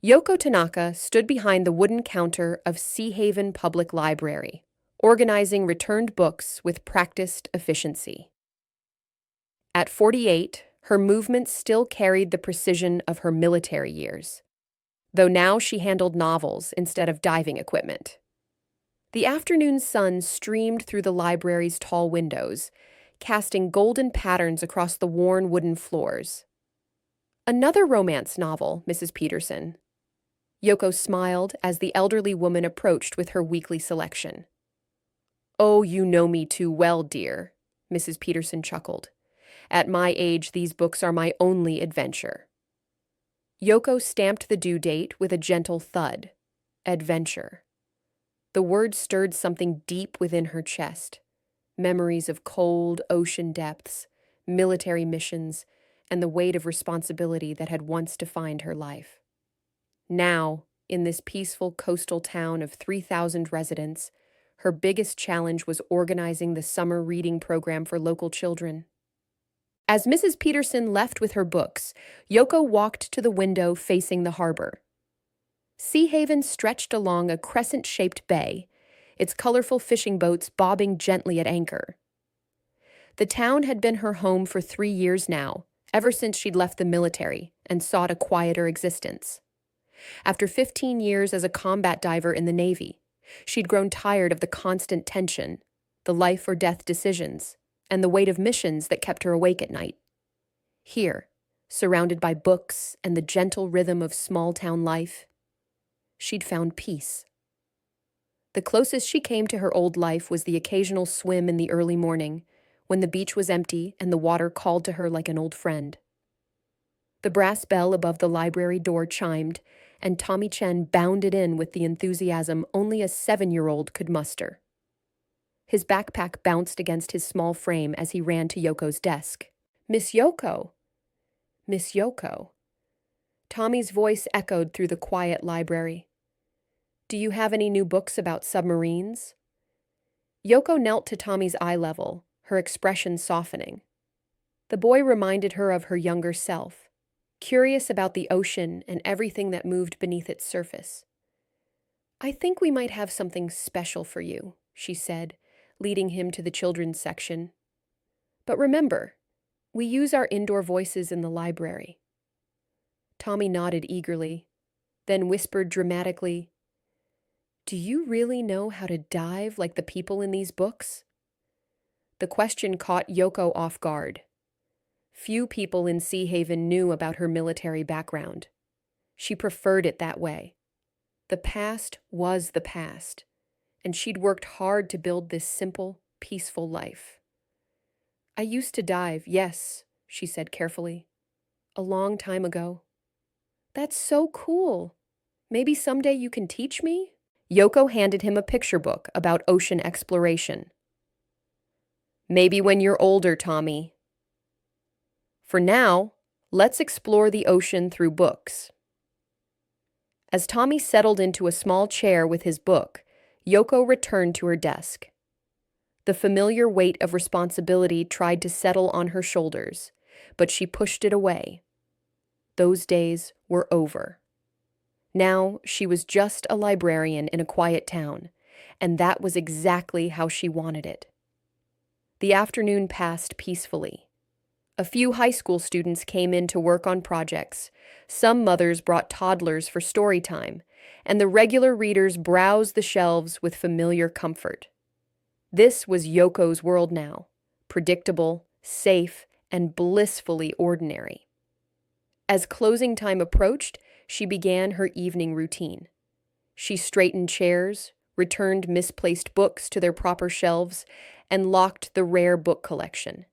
Yoko Tanaka stood behind the wooden counter of Sea Haven Public Library, organizing returned books with practiced efficiency. At 48, her movements still carried the precision of her military years, though now she handled novels instead of diving equipment. The afternoon sun streamed through the library's tall windows, casting golden patterns across the worn wooden floors. Another romance novel, Mrs. Peterson. Yoko smiled as the elderly woman approached with her weekly selection. Oh, you know me too well, dear, Mrs. Peterson chuckled. At my age, these books are my only adventure. Yoko stamped the due date with a gentle thud. Adventure. The word stirred something deep within her chest. Memories of cold ocean depths, military missions, and the weight of responsibility that had once defined her life. Now, in this peaceful coastal town of 3,000 residents, her biggest challenge was organizing the summer reading program for local children. As Mrs. Peterson left with her books, Yoko walked to the window facing the harbor. Sea Haven stretched along a crescent-shaped bay, its colorful fishing boats bobbing gently at anchor. The town had been her home for 3 years now, ever since she'd left the military and sought a quieter existence. After 15 years as a combat diver in the Navy, she'd grown tired of the constant tension, the life-or-death decisions, and the weight of missions that kept her awake at night. Here, surrounded by books and the gentle rhythm of small-town life, she'd found peace. The closest she came to her old life was the occasional swim in the early morning, when the beach was empty and the water called to her like an old friend. The brass bell above the library door chimed, and Tommy Chen bounded in with the enthusiasm only a 7-year-old could muster. His backpack bounced against his small frame as he ran to Yoko's desk. "Miss Yoko! Miss Yoko!" Tommy's voice echoed through the quiet library. "Do you have any new books about submarines?" Yoko knelt to Tommy's eye level, her expression softening. The boy reminded her of her younger self, curious about the ocean and everything that moved beneath its surface. "I think we might have something special for you," she said, leading him to the children's section. "But remember, we use our indoor voices in the library." Tommy nodded eagerly, then whispered dramatically, "Do you really know how to dive like the people in these books?" The question caught Yoko off guard. Few people in Sea Haven knew about her military background. She preferred it that way. The past was the past, and she'd worked hard to build this simple, peaceful life. "I used to dive, yes," she said carefully. "A long time ago." "That's so cool. Maybe someday you can teach me?" Yoko handed him a picture book about ocean exploration. "Maybe when you're older, Tommy. For now, let's explore the ocean through books." As Tommy settled into a small chair with his book, Yoko returned to her desk. The familiar weight of responsibility tried to settle on her shoulders, but she pushed it away. Those days were over. Now she was just a librarian in a quiet town, and that was exactly how she wanted it. The afternoon passed peacefully. A few high school students came in to work on projects. Some mothers brought toddlers for story time, and the regular readers browsed the shelves with familiar comfort. This was Yoko's world now, predictable, safe, and blissfully ordinary. As closing time approached, she began her evening routine. She straightened chairs, returned misplaced books to their proper shelves, and locked the rare book collection.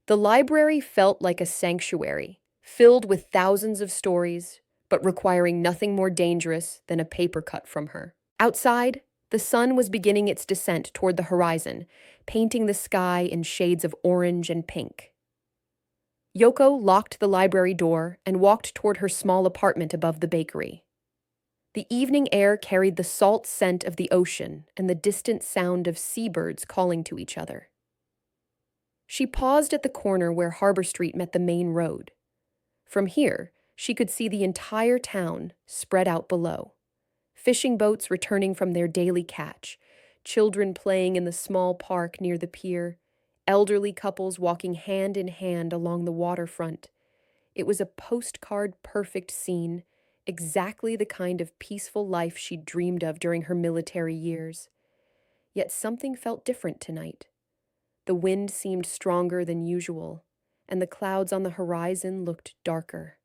The library felt like a sanctuary, filled with thousands of stories, but requiring nothing more dangerous than a paper cut from her. Outside, the sun was beginning its descent toward the horizon, painting the sky in shades of orange and pink. Yoko locked the library door and walked toward her small apartment above the bakery. The evening air carried the salt scent of the ocean and the distant sound of seabirds calling to each other. She paused at the corner where Harbor Street met the main road. From here, She could see the entire town spread out below. Fishing boats returning from their daily catch, children playing in the small park near the pier, elderly couples walking hand in hand along the waterfront. It was a postcard-perfect scene, exactly the kind of peaceful life she'd dreamed of during her military years. Yet something felt different tonight. The wind seemed stronger than usual, and the clouds on the horizon looked darker.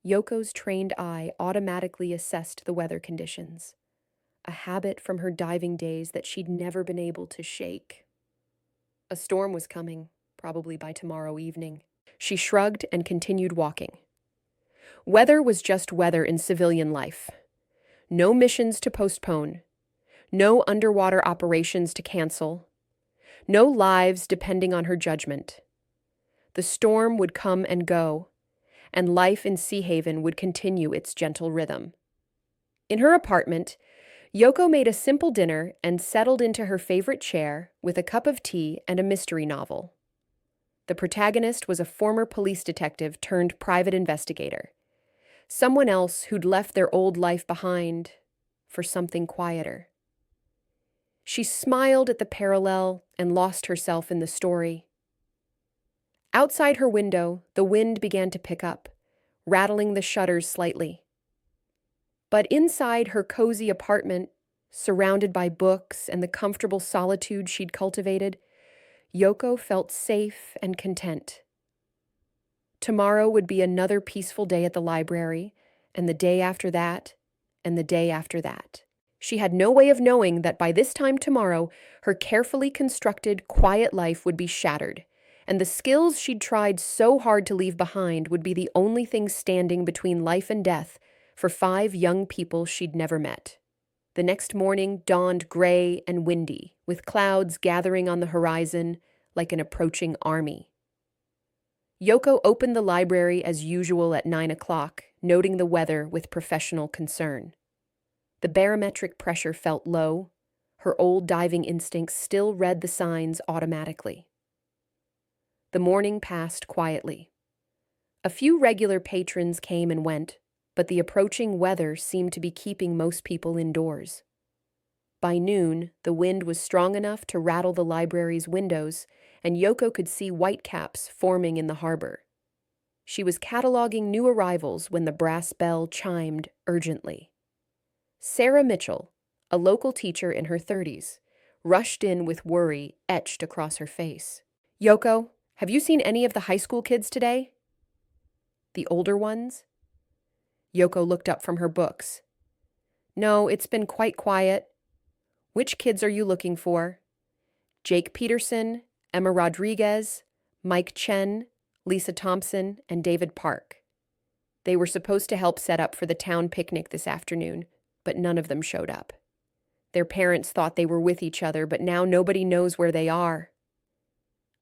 Yoko's trained eye automatically assessed the weather conditions, a habit from her diving days that she'd never been able to shake. A storm was coming, probably by tomorrow evening. She shrugged and continued walking. Weather was just weather in civilian life. No missions to postpone, no underwater operations to cancel, no lives depending on her judgment. The storm would come and go, and life in Sea Haven would continue its gentle rhythm. In her apartment, Yoko made a simple dinner and settled into her favorite chair with a cup of tea and a mystery novel. The protagonist was a former police detective turned private investigator, someone else who'd left their old life behind for something quieter. She smiled at the parallel and lost herself in the story. Outside her window, the wind began to pick up, rattling the shutters slightly. But inside her cozy apartment, surrounded by books and the comfortable solitude she'd cultivated, Yoko felt safe and content. Tomorrow would be another peaceful day at the library, and the day after that, and the day after that. She had no way of knowing that by this time tomorrow, her carefully constructed, quiet life would be shattered, and the skills she'd tried so hard to leave behind would be the only thing standing between life and death for 5 young people she'd never met. The next morning dawned gray and windy, with clouds gathering on the horizon like an approaching army. Yoko opened the library as usual at 9 o'clock, noting the weather with professional concern. The barometric pressure felt low. Her old diving instincts still read the signs automatically. The morning passed quietly. A few regular patrons came and went, but the approaching weather seemed to be keeping most people indoors. By noon, the wind was strong enough to rattle the library's windows, and Yoko could see whitecaps forming in the harbor. She was cataloging new arrivals when the brass bell chimed urgently. Sarah Mitchell, a local teacher in her 30s, rushed in with worry etched across her face. "Yoko, have you seen any of the high school kids today?" "The older ones?" Yoko looked up from her books. "No, it's been quite quiet." "Which kids are you looking for?" "Jake Peterson, Emma Rodriguez, Mike Chen, Lisa Thompson, and David Park. They were supposed to help set up for the town picnic this afternoon, but none of them showed up. Their parents thought they were with each other, but now nobody knows where they are."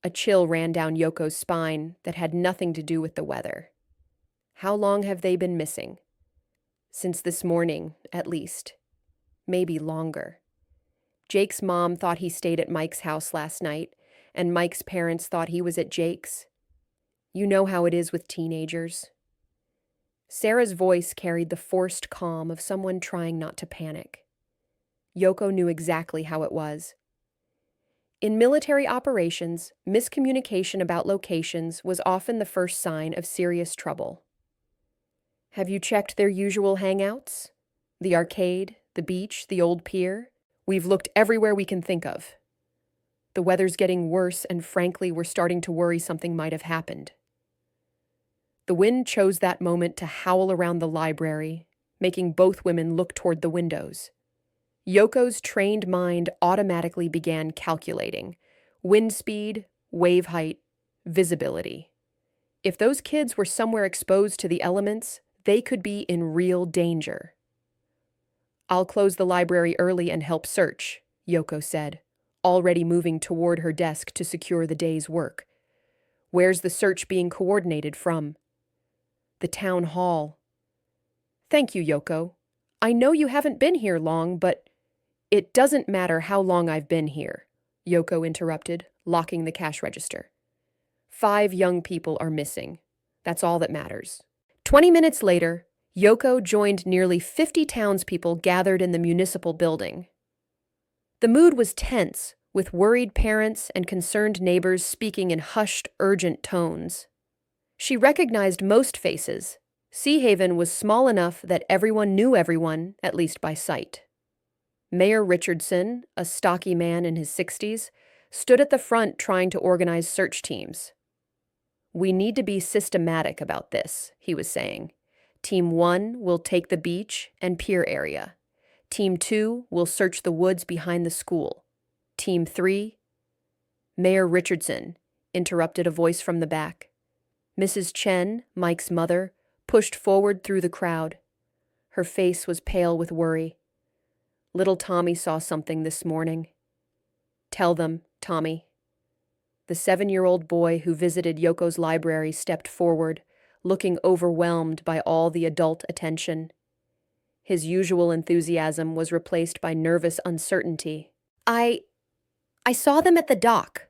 A chill ran down Yoko's spine that had nothing to do with the weather. How long have they been missing? Since this morning, at least. Maybe longer. Jake's mom thought he stayed at Mike's house last night, and Mike's parents thought he was at Jake's. You know how it is with teenagers. Sarah's voice carried the forced calm of someone trying not to panic. Yoko knew exactly how it was. In military operations, miscommunication about locations was often the first sign of serious trouble. "Have you checked their usual hangouts? The arcade, the beach, the old pier? We've looked everywhere we can think of. The weather's getting worse, and frankly, we're starting to worry something might have happened." The wind chose that moment to howl around the library, making both women look toward the windows. Yoko's trained mind automatically began calculating wind speed, wave height, visibility. If those kids were somewhere exposed to the elements, they could be in real danger. "I'll close the library early and help search," Yoko said, already moving toward her desk to secure the day's work. "Where's the search being coordinated from?" "The town hall." "Thank you, Yoko. I know you haven't been here long, but—" "It doesn't matter how long I've been here," Yoko interrupted, locking the cash register. 5 young people are missing. That's all that matters. 20 minutes later, Yoko joined nearly 50 townspeople gathered in the municipal building. The mood was tense, with worried parents and concerned neighbors speaking in hushed, urgent tones. She recognized most faces. Seahaven was small enough that everyone knew everyone, at least by sight. Mayor Richardson, a stocky man in his 60s, stood at the front trying to organize search teams. "We need to be systematic about this," he was saying. "Team 1 will take the beach and pier area. Team 2 will search the woods behind the school. Team 3—" "Mayor Richardson," interrupted a voice from the back. Mrs. Chen, Mike's mother, pushed forward through the crowd. Her face was pale with worry. "Little Tommy saw something this morning." "Tell them, Tommy." The 7-year-old boy who visited Yoko's library stepped forward, looking overwhelmed by all the adult attention. His usual enthusiasm was replaced by nervous uncertainty. I saw them at the dock,"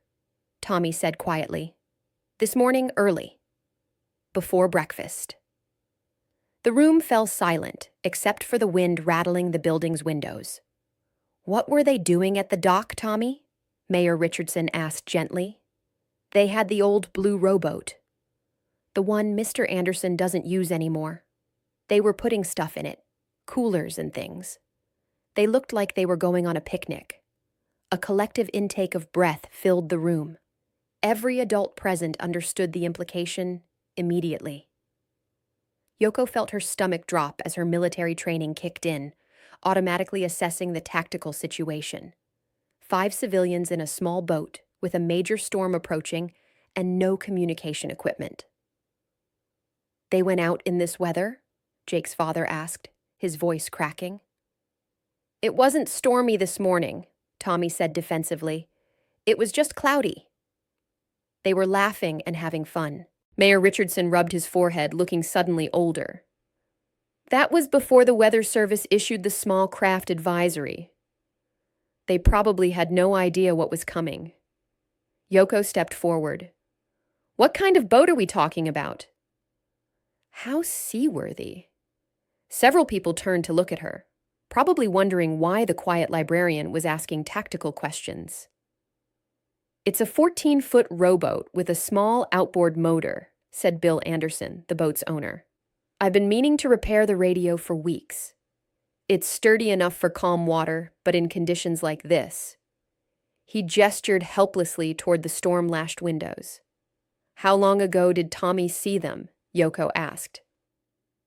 Tommy said quietly. "This morning early. Before breakfast." The room fell silent, except for the wind rattling the building's windows. "What were they doing at the dock, Tommy?" Mayor Richardson asked gently. "They had the old blue rowboat. The one Mr. Anderson doesn't use anymore. They were putting stuff in it, coolers and things. They looked like they were going on a picnic." A collective intake of breath filled the room. Every adult present understood the implication immediately. Yoko felt her stomach drop as her military training kicked in, automatically assessing the tactical situation. 5 civilians in a small boat, with a major storm approaching, and no communication equipment. "They went out in this weather?" Jake's father asked, his voice cracking. "It wasn't stormy this morning," Tommy said defensively. "It was just cloudy." They were laughing and having fun. Mayor Richardson rubbed his forehead, looking suddenly older. "That was before the Weather Service issued the small craft advisory. They probably had no idea what was coming." Yoko stepped forward. "What kind of boat are we talking about?" "How seaworthy?" Several people turned to look at her, probably wondering why the quiet librarian was asking tactical questions. "It's a 14-foot rowboat with a small outboard motor," said Bill Anderson, the boat's owner. "I've been meaning to repair the radio for weeks. It's sturdy enough for calm water, but in conditions like this." He gestured helplessly toward the storm-lashed windows. "How long ago did Tommy see them?" Yoko asked.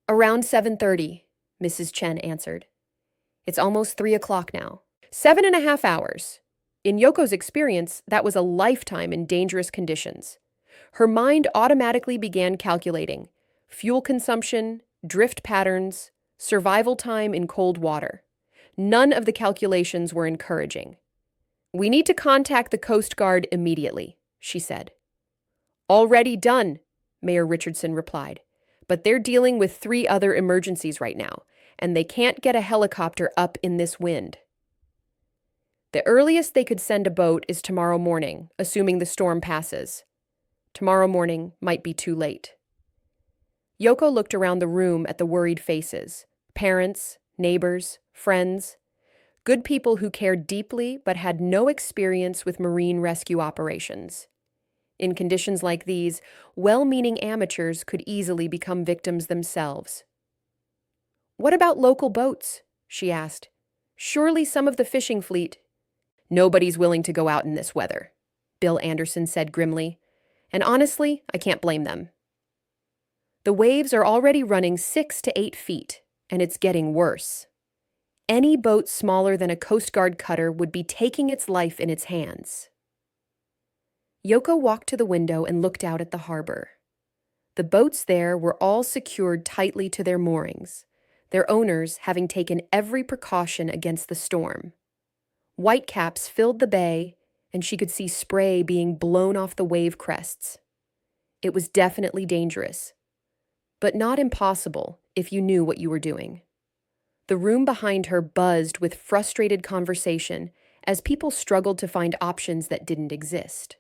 "Around 7:30, Mrs. Chen answered. "It's almost 3 o'clock now. 7.5 hours. In Yoko's experience, that was a lifetime in dangerous conditions. Her mind automatically began calculating fuel consumption, drift patterns, survival time in cold water. None of the calculations were encouraging. "We need to contact the Coast Guard immediately," she said. "Already done," Mayor Richardson replied. "But they're dealing with 3 other emergencies right now, and they can't get a helicopter up in this wind. The earliest they could send a boat is tomorrow morning, assuming the storm passes. Tomorrow morning might be too late." Yoko looked around the room at the worried faces. Parents, neighbors, friends. Good people who cared deeply but had no experience with marine rescue operations. In conditions like these, well-meaning amateurs could easily become victims themselves. "What about local boats?" she asked. "Surely some of the fishing fleet—" "Nobody's willing to go out in this weather," Bill Anderson said grimly. "And honestly, I can't blame them. The waves are already running 6 to 8 feet, and it's getting worse. Any boat smaller than a Coast Guard cutter would be taking its life in its hands." Yoko walked to the window and looked out at the harbor. The boats there were all secured tightly to their moorings, their owners having taken every precaution against the storm. Whitecaps filled the bay, and she could see spray being blown off the wave crests. It was definitely dangerous, but not impossible if you knew what you were doing. The room behind her buzzed with frustrated conversation as people struggled to find options that didn't exist.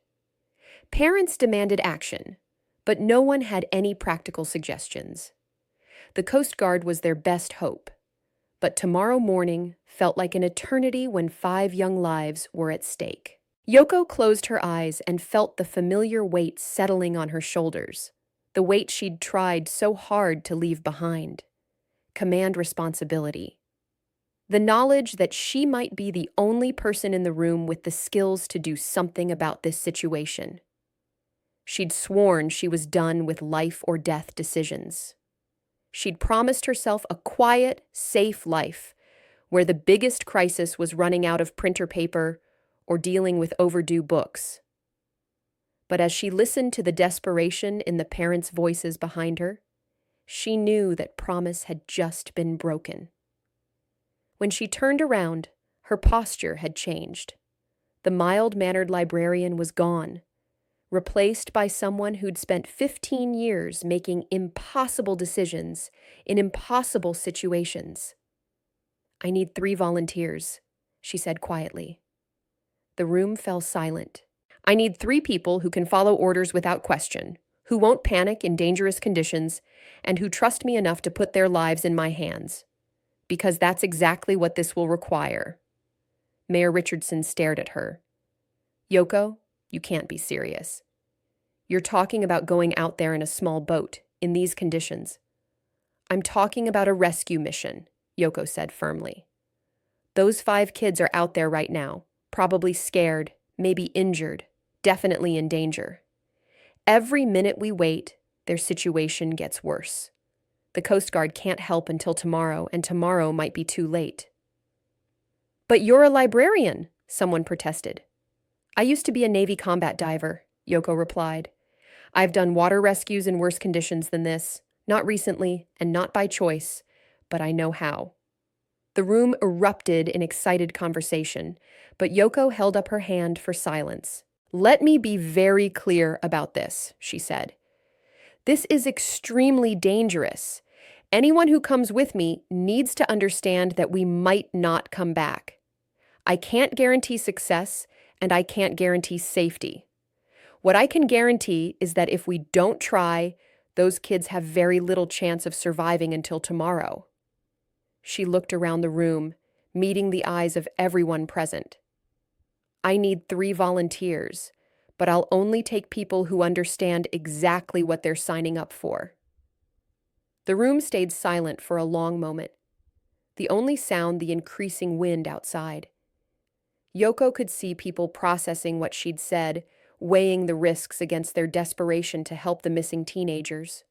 Parents demanded action, but no one had any practical suggestions. The Coast Guard was their best hope. But tomorrow morning felt like an eternity when 5 young lives were at stake. Yoko closed her eyes and felt the familiar weight settling on her shoulders, the weight she'd tried so hard to leave behind. Command responsibility. The knowledge that she might be the only person in the room with the skills to do something about this situation. She'd sworn she was done with life or death decisions. She'd promised herself a quiet, safe life where the biggest crisis was running out of printer paper or dealing with overdue books. But as she listened to the desperation in the parents' voices behind her, she knew that promise had just been broken. When she turned around, her posture had changed. The mild-mannered librarian was gone, replaced by someone who'd spent 15 years making impossible decisions in impossible situations. "I need 3 volunteers," she said quietly. The room fell silent. "I need 3 people who can follow orders without question, who won't panic in dangerous conditions, and who trust me enough to put their lives in my hands. Because that's exactly what this will require." Mayor Richardson stared at her. "Yoko, you can't be serious. You're talking about going out there in a small boat, in these conditions." "I'm talking about a rescue mission," Yoko said firmly. "Those 5 kids are out there right now, probably scared, maybe injured, definitely in danger. Every minute we wait, their situation gets worse. The Coast Guard can't help until tomorrow, and tomorrow might be too late." "But you're a librarian," someone protested. "I used to be a Navy combat diver," Yoko replied. "I've done water rescues in worse conditions than this, not recently and not by choice, but I know how." The room erupted in excited conversation, but Yoko held up her hand for silence. "Let me be very clear about this," she said. "This is extremely dangerous. Anyone who comes with me needs to understand that we might not come back. I can't guarantee success, and I can't guarantee safety. What I can guarantee is that if we don't try, those kids have very little chance of surviving until tomorrow." She looked around the room, meeting the eyes of everyone present. "I need 3 volunteers, but I'll only take people who understand exactly what they're signing up for." The room stayed silent for a long moment, the only sound the increasing wind outside. Yoko could see people processing what she'd said, weighing the risks against their desperation to help the missing teenagers.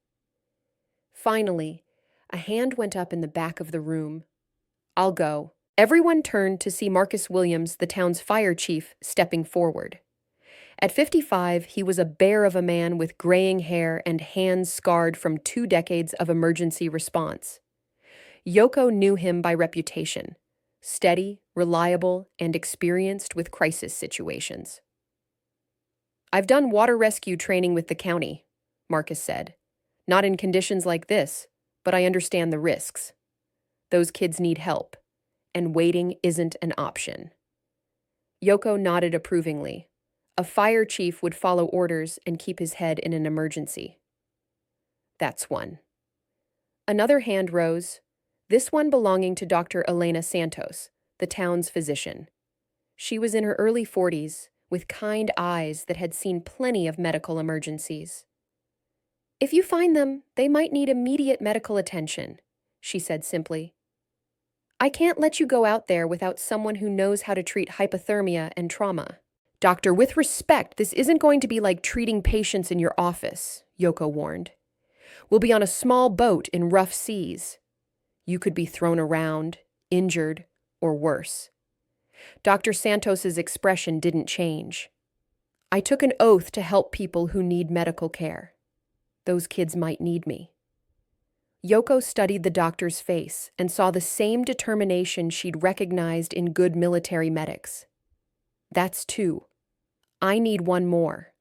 Finally, a hand went up in the back of the room. "I'll go." Everyone turned to see Marcus Williams, the town's fire chief, stepping forward. At 55, he was a bear of a man with graying hair and hands scarred from 2 decades of emergency response. Yoko knew him by reputation: steady, reliable, and experienced with crisis situations. "I've done water rescue training with the county," Marcus said. "Not in conditions like this, but I understand the risks. Those kids need help, and waiting isn't an option." Yoko nodded approvingly. A fire chief would follow orders and keep his head in an emergency. "That's one." Another hand rose, this one belonging to Dr. Elena Santos, the town's physician. She was in her early 40s, with kind eyes that had seen plenty of medical emergencies. "If you find them, they might need immediate medical attention," she said simply. "I can't let you go out there without someone who knows how to treat hypothermia and trauma." "Doctor, with respect, this isn't going to be like treating patients in your office," Yoko warned. "We'll be on a small boat in rough seas. You could be thrown around, injured, or worse." Dr. Santos's expression didn't change. "I took an oath to help people who need medical care. Those kids might need me." Yoko studied the doctor's face and saw the same determination she'd recognized in good military medics. "That's 2. I need 1 more."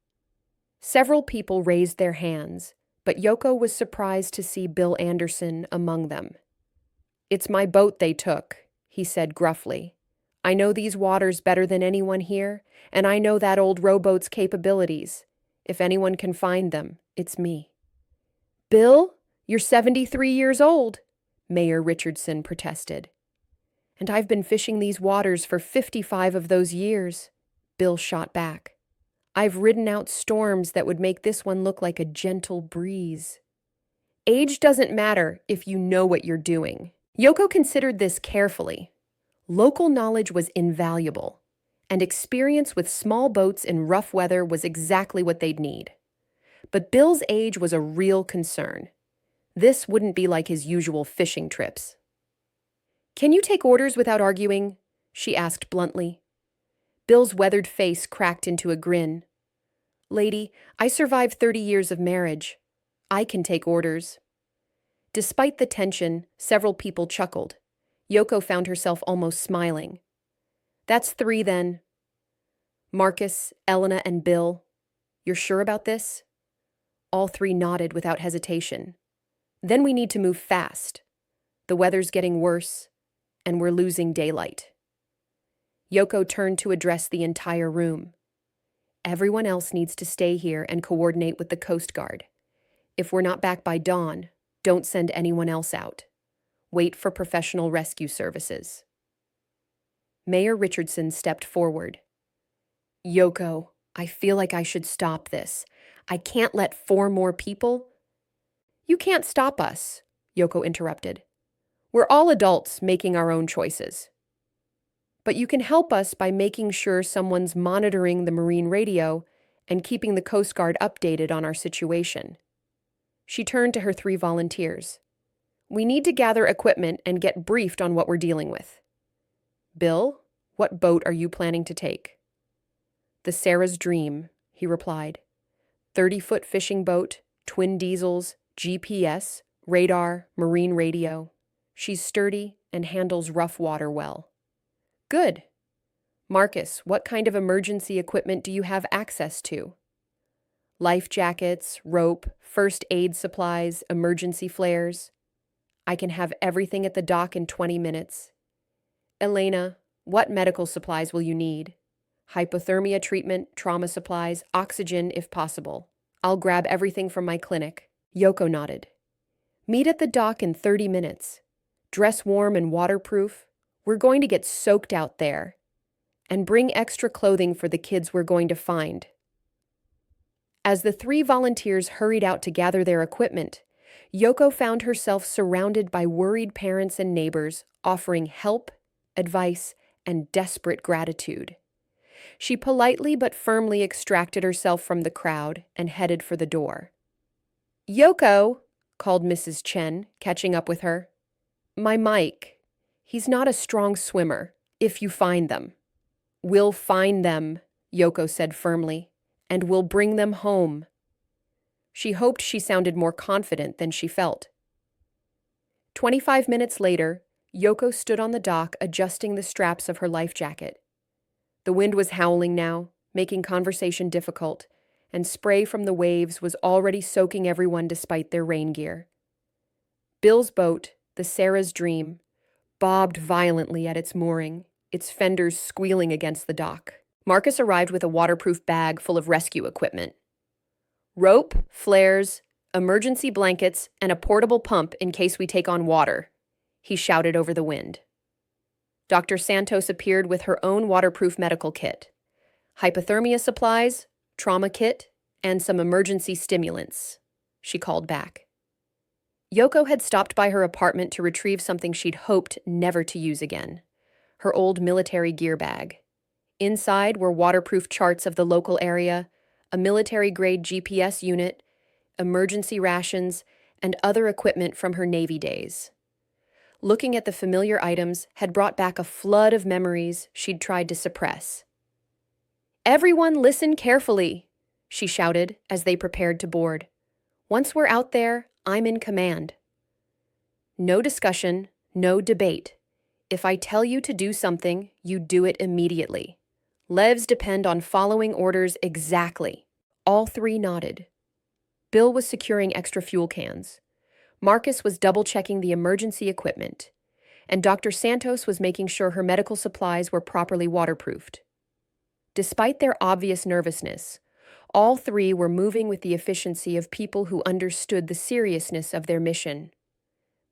Several people raised their hands, but Yoko was surprised to see Bill Anderson among them. "It's my boat they took," he said gruffly. "I know these waters better than anyone here, and I know that old rowboat's capabilities. If anyone can find them, it's me." "Bill?" You're 73 years old, Mayor Richardson protested. And I've been fishing these waters for 55 of those years, Bill shot back. I've ridden out storms that would make this one look like a gentle breeze. Age doesn't matter if you know what you're doing. Yoko considered this carefully. Local knowledge was invaluable, and experience with small boats in rough weather was exactly what they'd need. But Bill's age was a real concern. This wouldn't be like his usual fishing trips. "Can you take orders without arguing?" she asked bluntly. Bill's weathered face cracked into a grin. "Lady, I survived 30 years of marriage. I can take orders." Despite the tension, several people chuckled. Yoko found herself almost smiling. "That's 3 then. Marcus, Elena, and Bill. You're sure about this?" All 3 nodded without hesitation. "Then we need to move fast. The weather's getting worse, and we're losing daylight." Yoko turned to address the entire room. "Everyone else needs to stay here and coordinate with the Coast Guard. If we're not back by dawn, don't send anyone else out. Wait for professional rescue services." Mayor Richardson stepped forward. "Yoko, I feel like I should stop this. I can't let 4 more people—" "You can't stop us," Yoko interrupted. "We're all adults making our own choices. But you can help us by making sure someone's monitoring the marine radio and keeping the Coast Guard updated on our situation." She turned to her 3 volunteers. "We need to gather equipment and get briefed on what we're dealing with. Bill, what boat are you planning to take?" "The Sarah's Dream," he replied. 30-foot fishing boat, twin diesels, GPS, radar, marine radio. She's sturdy and handles rough water well." "Good. Marcus, what kind of emergency equipment do you have access to?" "Life jackets, rope, first aid supplies, emergency flares. I can have everything at the dock in 20 minutes. Elena, what medical supplies will you need? Hypothermia treatment, trauma supplies, oxygen if possible. I'll grab everything from my clinic." Yoko nodded. "Meet at the dock in 30 minutes. Dress warm and waterproof. We're going to get soaked out there. And bring extra clothing for the kids we're going to find." As the 3 volunteers hurried out to gather their equipment, Yoko found herself surrounded by worried parents and neighbors offering help, advice, and desperate gratitude. She politely but firmly extracted herself from the crowd and headed for the door. "Yoko," called Mrs. Chen, catching up with her. "My Mike. He's not a strong swimmer, if you find them." "We'll find them," Yoko said firmly, "and we'll bring them home." She hoped she sounded more confident than she felt. 25 minutes later, Yoko stood on the dock adjusting the straps of her life jacket. The wind was howling now, making conversation difficult, and spray from the waves was already soaking everyone despite their rain gear. Bill's boat, the Sarah's Dream, bobbed violently at its mooring, its fenders squealing against the dock. Marcus arrived with a waterproof bag full of rescue equipment. "Rope, flares, emergency blankets, and a portable pump in case we take on water," he shouted over the wind. Dr. Santos appeared with her own waterproof medical kit, hypothermia supplies, trauma kit, and some emergency stimulants, she called back. Yoko had stopped by her apartment to retrieve something she'd hoped never to use again, her old military gear bag. Inside were waterproof charts of the local area, a military-grade GPS unit, emergency rations, and other equipment from her Navy days. Looking at the familiar items had brought back a flood of memories she'd tried to suppress. "Everyone listen carefully," she shouted as they prepared to board. "Once we're out there, I'm in command. No discussion, no debate. If I tell you to do something, you do it immediately. Lives depend on following orders exactly." All 3 nodded. Bill was securing extra fuel cans. Marcus was double-checking the emergency equipment, and Dr. Santos was making sure her medical supplies were properly waterproofed. Despite their obvious nervousness, All three were moving with the efficiency of people who understood the seriousness of their mission.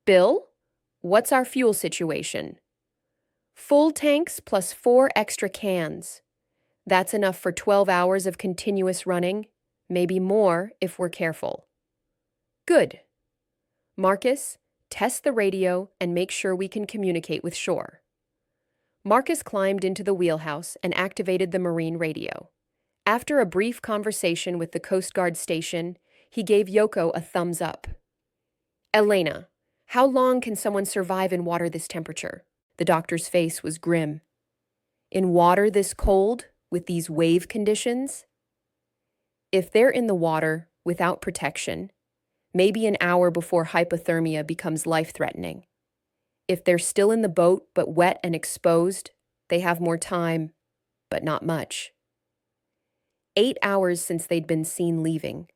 Bill, what's our fuel situation? Full tanks plus 4 extra cans. That's enough for 12 hours of continuous running, maybe more if we're careful. Good. Marcus, test the radio and make sure we can communicate with shore. Marcus climbed into the wheelhouse and activated the marine radio. After a brief conversation with the Coast Guard station, he gave Yoko a thumbs up. Elena, how long can someone survive in water this temperature? The doctor's face was grim. In water this cold, with these wave conditions? If they're in the water without protection, maybe an hour before hypothermia becomes life-threatening. If they're still in the boat but wet and exposed, they have more time, but not much. 8 hours since they'd been seen leaving.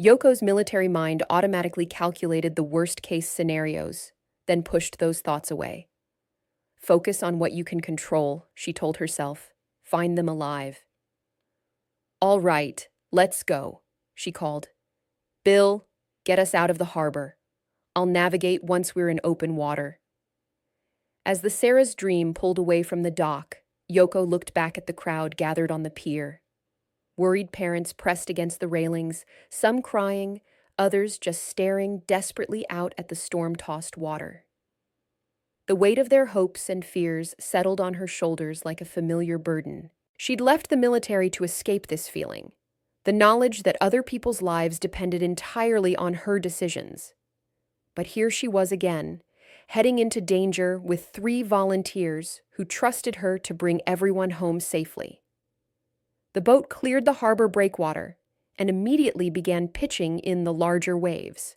Yoko's military mind automatically calculated the worst-case scenarios, then pushed those thoughts away. Focus on what you can control, she told herself. Find them alive. All right, let's go, she called. Bill, get us out of the harbor. I'll navigate once we're in open water. As the Sarah's Dream pulled away from the dock, Yoko looked back at the crowd gathered on the pier. Worried parents pressed against the railings, some crying, others just staring desperately out at the storm-tossed water. The weight of their hopes and fears settled on her shoulders like a familiar burden. She'd left the military to escape this feeling, the knowledge that other people's lives depended entirely on her decisions. But here she was again, heading into danger with 3 volunteers who trusted her to bring everyone home safely. The boat cleared the harbor breakwater and immediately began pitching in the larger waves.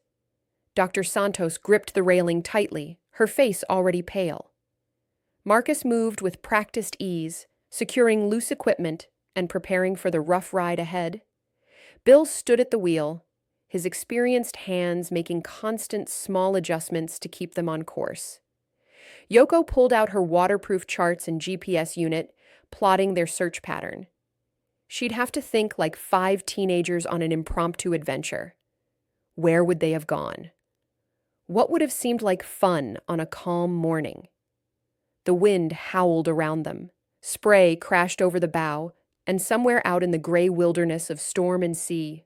Dr. Santos gripped the railing tightly, her face already pale. Marcus moved with practiced ease, securing loose equipment and preparing for the rough ride ahead. Bill stood at the wheel, his experienced hands making constant small adjustments to keep them on course. Yoko pulled out her waterproof charts and GPS unit, plotting their search pattern. She'd have to think like 5 teenagers on an impromptu adventure. Where would they have gone? What would have seemed like fun on a calm morning? The wind howled around them. Spray crashed over the bow, and somewhere out in the gray wilderness of storm and sea,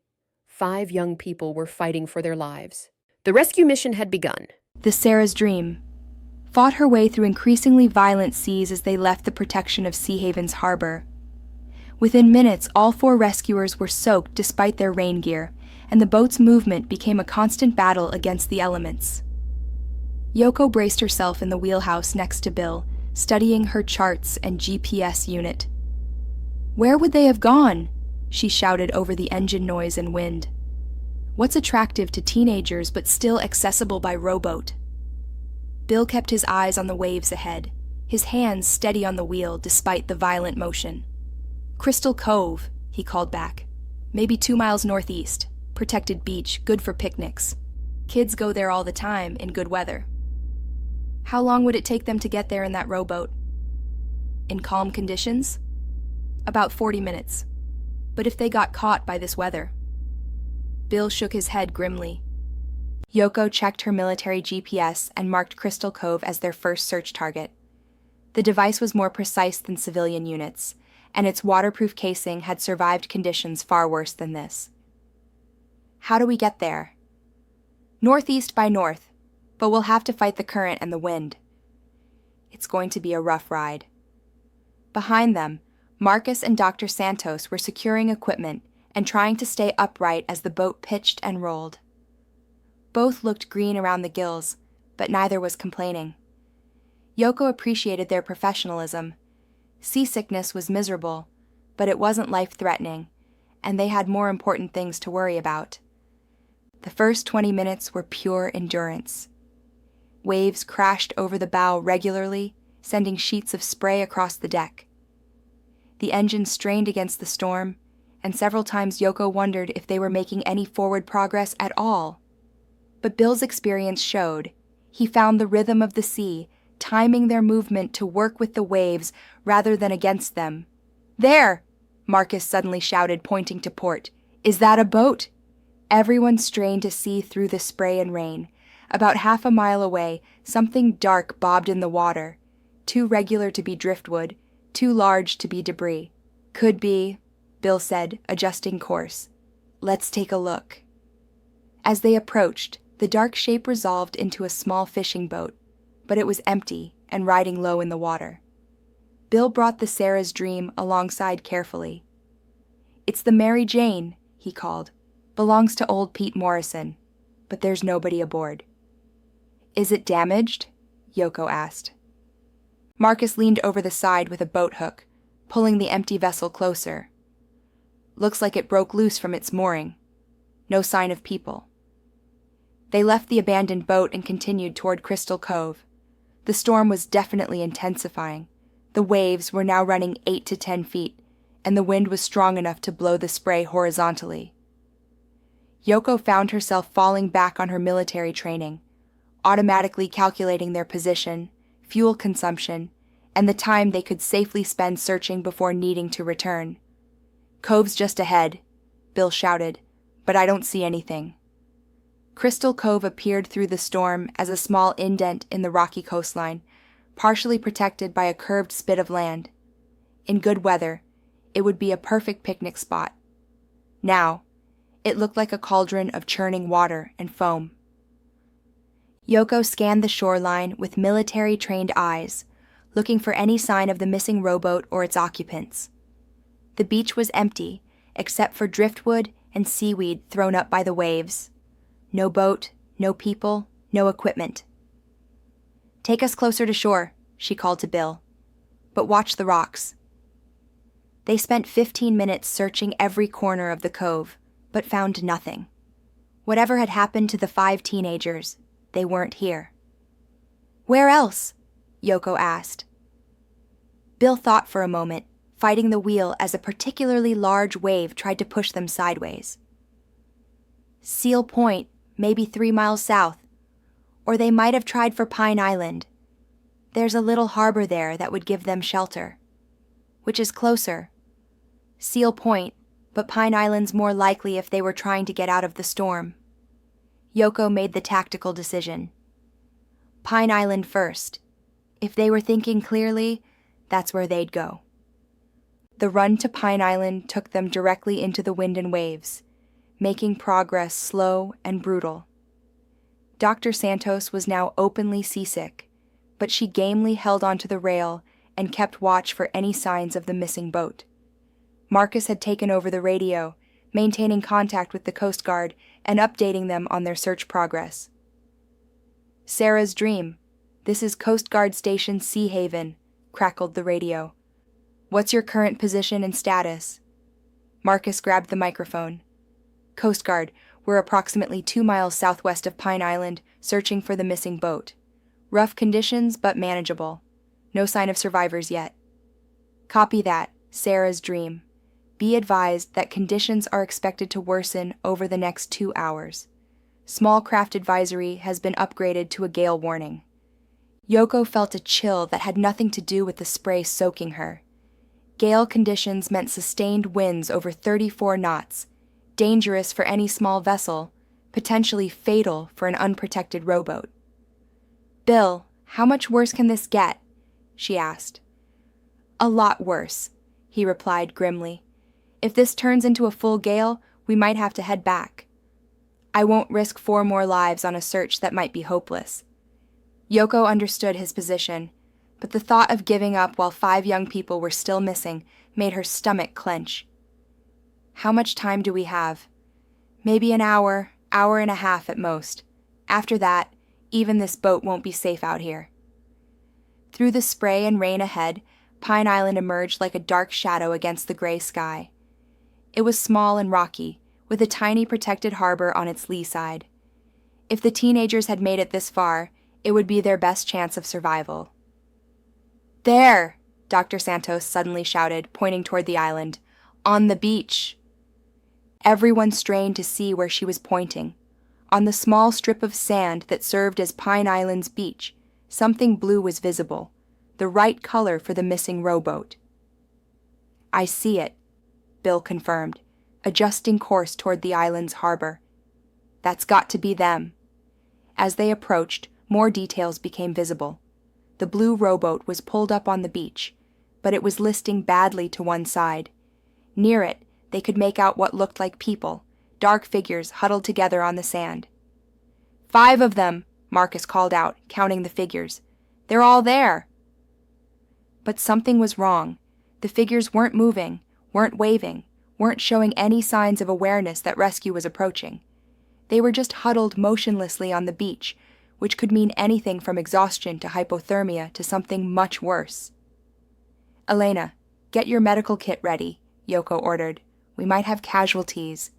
5 young people were fighting for their lives. The rescue mission had begun. The Sarah's Dream fought her way through increasingly violent seas as they left the protection of Sea Haven's harbor. Within minutes, all 4 rescuers were soaked despite their rain gear, and the boat's movement became a constant battle against the elements. Yoko braced herself in the wheelhouse next to Bill, studying her charts and GPS unit. Where would they have gone? She shouted over the engine noise and wind. What's attractive to teenagers but still accessible by rowboat? Bill kept his eyes on the waves ahead, his hands steady on the wheel despite the violent motion. Crystal Cove, he called back. Maybe 2 miles northeast. Protected beach, good for picnics. Kids go there all the time in good weather. How long would it take them to get there in that rowboat? In calm conditions? About 40 minutes. But if they got caught by this weather? Bill shook his head grimly. Yoko checked her military GPS and marked Crystal Cove as their first search target. The device was more precise than civilian units, and its waterproof casing had survived conditions far worse than this. How do we get there? Northeast by north, but we'll have to fight the current and the wind. It's going to be a rough ride. Behind them, Marcus and Dr. Santos were securing equipment and trying to stay upright as the boat pitched and rolled. Both looked green around the gills, but neither was complaining. Yoko appreciated their professionalism. Seasickness was miserable, but it wasn't life-threatening, and they had more important things to worry about. The first 20 minutes were pure endurance. Waves crashed over the bow regularly, sending sheets of spray across the deck. The engine strained against the storm, and several times Yoko wondered if they were making any forward progress at all. But Bill's experience showed. He found the rhythm of the sea, timing their movement to work with the waves rather than against them. There! Marcus suddenly shouted, pointing to port. "Is that a boat?" Everyone strained to see through the spray and rain. About half a mile away, something dark bobbed in the water, too regular to be driftwood, too large to be debris. "Could be," Bill said, adjusting course. "Let's take a look." As they approached, the dark shape resolved into a small fishing boat, but it was empty and riding low in the water. Bill brought the Sarah's Dream alongside carefully. "It's the Mary Jane," he called. "Belongs to old Pete Morrison, but there's nobody aboard." "Is it damaged?" Yoko asked. Marcus leaned over the side with a boat hook, pulling the empty vessel closer. "Looks like it broke loose from its mooring. No sign of people." They left the abandoned boat and continued toward Crystal Cove. The storm was definitely intensifying. The waves were now running 8 to 10 feet, and the wind was strong enough to blow the spray horizontally. Yoko found herself falling back on her military training, automatically calculating their position, fuel consumption, and the time they could safely spend searching before needing to return. "Cove's just ahead," Bill shouted, "but I don't see anything." Crystal Cove appeared through the storm as a small indent in the rocky coastline, partially protected by a curved spit of land. In good weather, it would be a perfect picnic spot. Now, it looked like a cauldron of churning water and foam. Yoko scanned the shoreline with military-trained eyes, looking for any sign of the missing rowboat or its occupants. The beach was empty, except for driftwood and seaweed thrown up by the waves. No boat, no people, no equipment. "Take us closer to shore," she called to Bill. "But watch the rocks." They spent 15 minutes searching every corner of the cove, but found nothing. Whatever had happened to the 5 teenagers, they weren't here. "Where else?" Yoko asked. Bill thought for a moment, fighting the wheel as a particularly large wave tried to push them sideways. "Seal Point, maybe 3 miles south. Or they might have tried for Pine Island. There's a little harbor there that would give them shelter. Which is closer? Seal Point, but Pine Island's more likely if they were trying to get out of the storm." Yoko made the tactical decision. Pine Island first. If they were thinking clearly, that's where they'd go. The run to Pine Island took them directly into the wind and waves, making progress slow and brutal. Dr. Santos was now openly seasick, but she gamely held onto the rail and kept watch for any signs of the missing boat. Marcus had taken over the radio, maintaining contact with the Coast Guard and updating them on their search progress. "Sarah's Dream. This is Coast Guard Station Sea Haven," crackled the radio. "What's your current position and status?" Marcus grabbed the microphone. "Coast Guard, we're approximately 2 miles southwest of Pine Island, searching for the missing boat. Rough conditions, but manageable. No sign of survivors yet." "Copy that, Sarah's Dream. Be advised that conditions are expected to worsen over the next 2 hours. Small craft advisory has been upgraded to a gale warning." Yoko felt a chill that had nothing to do with the spray soaking her. Gale conditions meant sustained winds over 34 knots, dangerous for any small vessel, potentially fatal for an unprotected rowboat. "Bill, how much worse can this get?" she asked. "A lot worse," he replied grimly. "If this turns into a full gale, we might have to head back. I won't risk 4 more lives on a search that might be hopeless." Yoko understood his position, but the thought of giving up while 5 young people were still missing made her stomach clench. "How much time do we have?" "Maybe an hour, hour and a half at most. After that, even this boat won't be safe out here." Through the spray and rain ahead, Pine Island emerged like a dark shadow against the gray sky. It was small and rocky, with a tiny protected harbor on its lee side. If the teenagers had made it this far, it would be their best chance of survival. "There!" Dr. Santos suddenly shouted, pointing toward the island. "On the beach!" Everyone strained to see where she was pointing. On the small strip of sand that served as Pine Island's beach, something blue was visible, the right color for the missing rowboat. "I see it," Bill confirmed, adjusting course toward the island's harbor. That's got to be them. As they approached, more details became visible. The blue rowboat was pulled up on the beach, but it was listing badly to one side. Near it, they could make out what looked like people, dark figures huddled together on the sand. 5 of them, Marcus called out, counting the figures. They're all there. But something was wrong. The figures weren't moving, weren't waving, weren't showing any signs of awareness that rescue was approaching. They were just huddled motionlessly on the beach, which could mean anything from exhaustion to hypothermia to something much worse. Elena, get your medical kit ready, Yoko ordered. We might have casualties.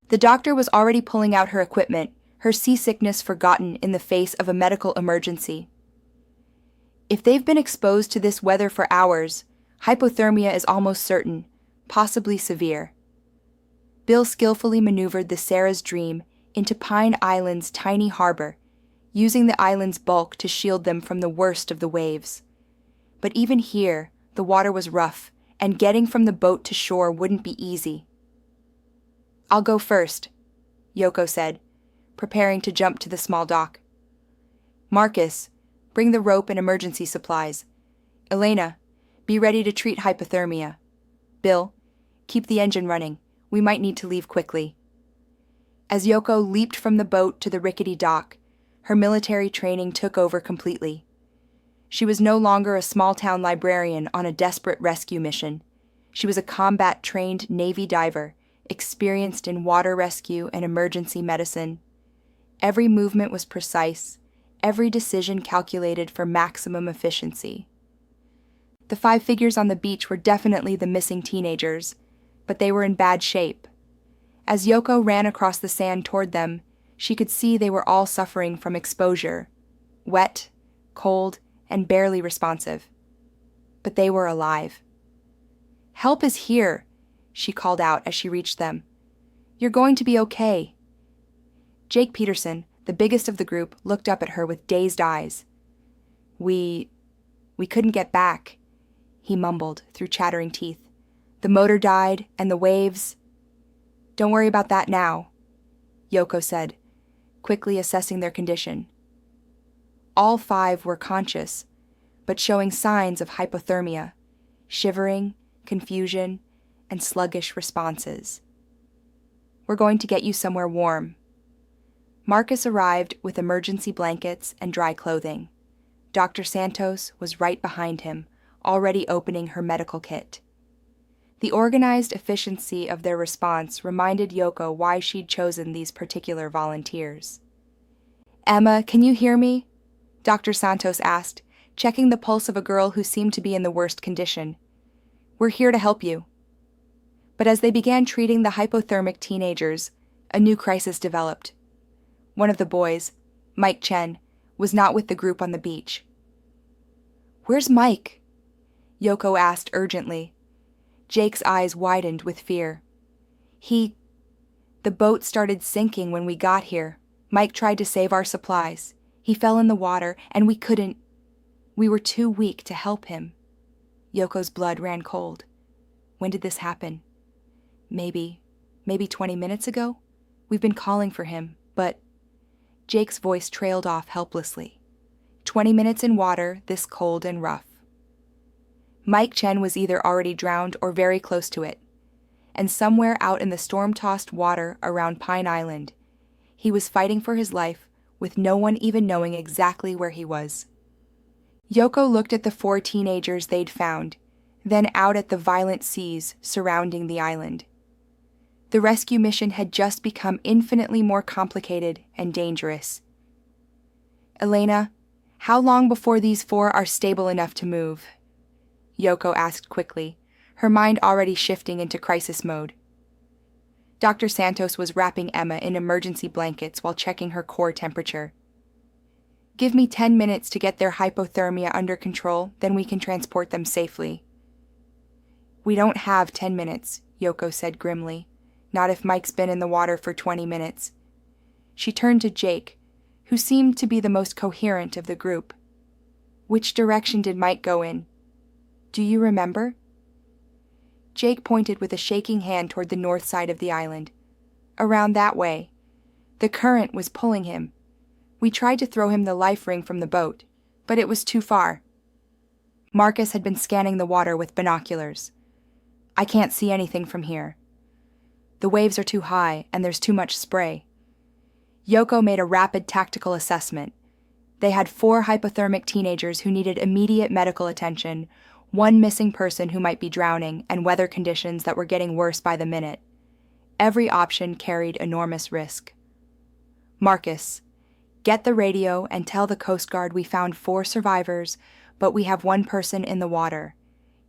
The doctor was already pulling out her equipment, her seasickness forgotten in the face of a medical emergency. If they've been exposed to this weather for hours, hypothermia is almost certain, possibly severe. Bill skillfully maneuvered the Sarah's Dream into Pine Island's tiny harbor, using the island's bulk to shield them from the worst of the waves. But even here, the water was rough, and getting from the boat to shore wouldn't be easy. I'll go first, Yoko said, preparing to jump to the small dock. Marcus, bring the rope and emergency supplies. Elena, be ready to treat hypothermia. Bill, keep the engine running. We might need to leave quickly. As Yoko leaped from the boat to the rickety dock, her military training took over completely. She was no longer a small-town librarian on a desperate rescue mission. She was a combat-trained Navy diver, experienced in water rescue and emergency medicine. Every movement was precise, every decision calculated for maximum efficiency. The 5 figures on the beach were definitely the missing teenagers, but they were in bad shape. As Yoko ran across the sand toward them, she could see they were all suffering from exposure, wet, cold, and barely responsive. But they were alive. Help is here, she called out as she reached them. You're going to be okay. Jake Peterson, the biggest of the group, looked up at her with dazed eyes. We couldn't get back, he mumbled through chattering teeth. The motor died, and the waves. Don't worry about that now, Yoko said, quickly assessing their condition. All 5 were conscious, but showing signs of hypothermia, shivering, confusion, and sluggish responses. We're going to get you somewhere warm. Marcus arrived with emergency blankets and dry clothing. Dr. Santos was right behind him, already opening her medical kit. The organized efficiency of their response reminded Yoko why she'd chosen these particular volunteers. Emma, can you hear me? Dr. Santos asked, checking the pulse of a girl who seemed to be in the worst condition. We're here to help you. But as they began treating the hypothermic teenagers, a new crisis developed. One of the boys, Mike Chen, was not with the group on the beach. Where's Mike? Yoko asked urgently. Jake's eyes widened with fear. The boat started sinking when we got here. Mike tried to save our supplies. He fell in the water, and we couldn't. We were too weak to help him. Yoko's blood ran cold. When did this happen? Maybe 20 minutes ago? We've been calling for him, but... Jake's voice trailed off helplessly. 20 minutes in water, this cold and rough. Mike Chen was either already drowned or very close to it, and somewhere out in the storm-tossed water around Pine Island, he was fighting for his life with no one even knowing exactly where he was. Yoko looked at the 4 teenagers they'd found, then out at the violent seas surrounding the island. The rescue mission had just become infinitely more complicated and dangerous. Elena, how long before these 4 are stable enough to move? Yoko asked quickly, her mind already shifting into crisis mode. Dr. Santos was wrapping Emma in emergency blankets while checking her core temperature. Give me 10 minutes to get their hypothermia under control, then we can transport them safely. We don't have 10 minutes, Yoko said grimly. Not if Mike's been in the water for 20 minutes. She turned to Jake, who seemed to be the most coherent of the group. Which direction did Mike go in? Do you remember? Jake pointed with a shaking hand toward the north side of the island. Around that way. The current was pulling him. We tried to throw him the life ring from the boat, but it was too far. Marcus had been scanning the water with binoculars. I can't see anything from here. The waves are too high, and there's too much spray. Yoko made a rapid tactical assessment. They had 4 hypothermic teenagers who needed immediate medical attention, 1 missing person who might be drowning, and weather conditions that were getting worse by the minute. Every option carried enormous risk. Marcus, get the radio and tell the Coast Guard we found 4 survivors, but we have 1 person in the water.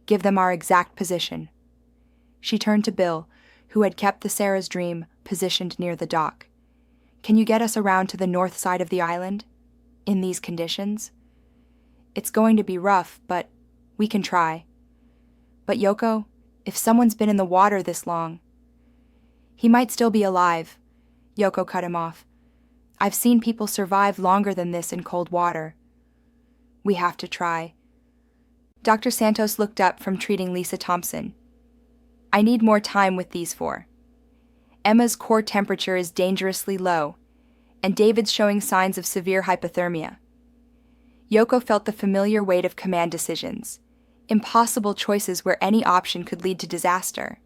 Give them our exact position. She turned to Bill, who had kept the Sarah's Dream positioned near the dock. Can you get us around to the north side of the island? In these conditions? It's going to be rough, but we can try. But Yoko, if someone's been in the water this long... He might still be alive. Yoko cut him off. I've seen people survive longer than this in cold water. We have to try. Dr. Santos looked up from treating Lisa Thompson. I need more time with these 4. Emma's core temperature is dangerously low, and David's showing signs of severe hypothermia. Yoko felt the familiar weight of command decisions, impossible choices where any option could lead to disaster.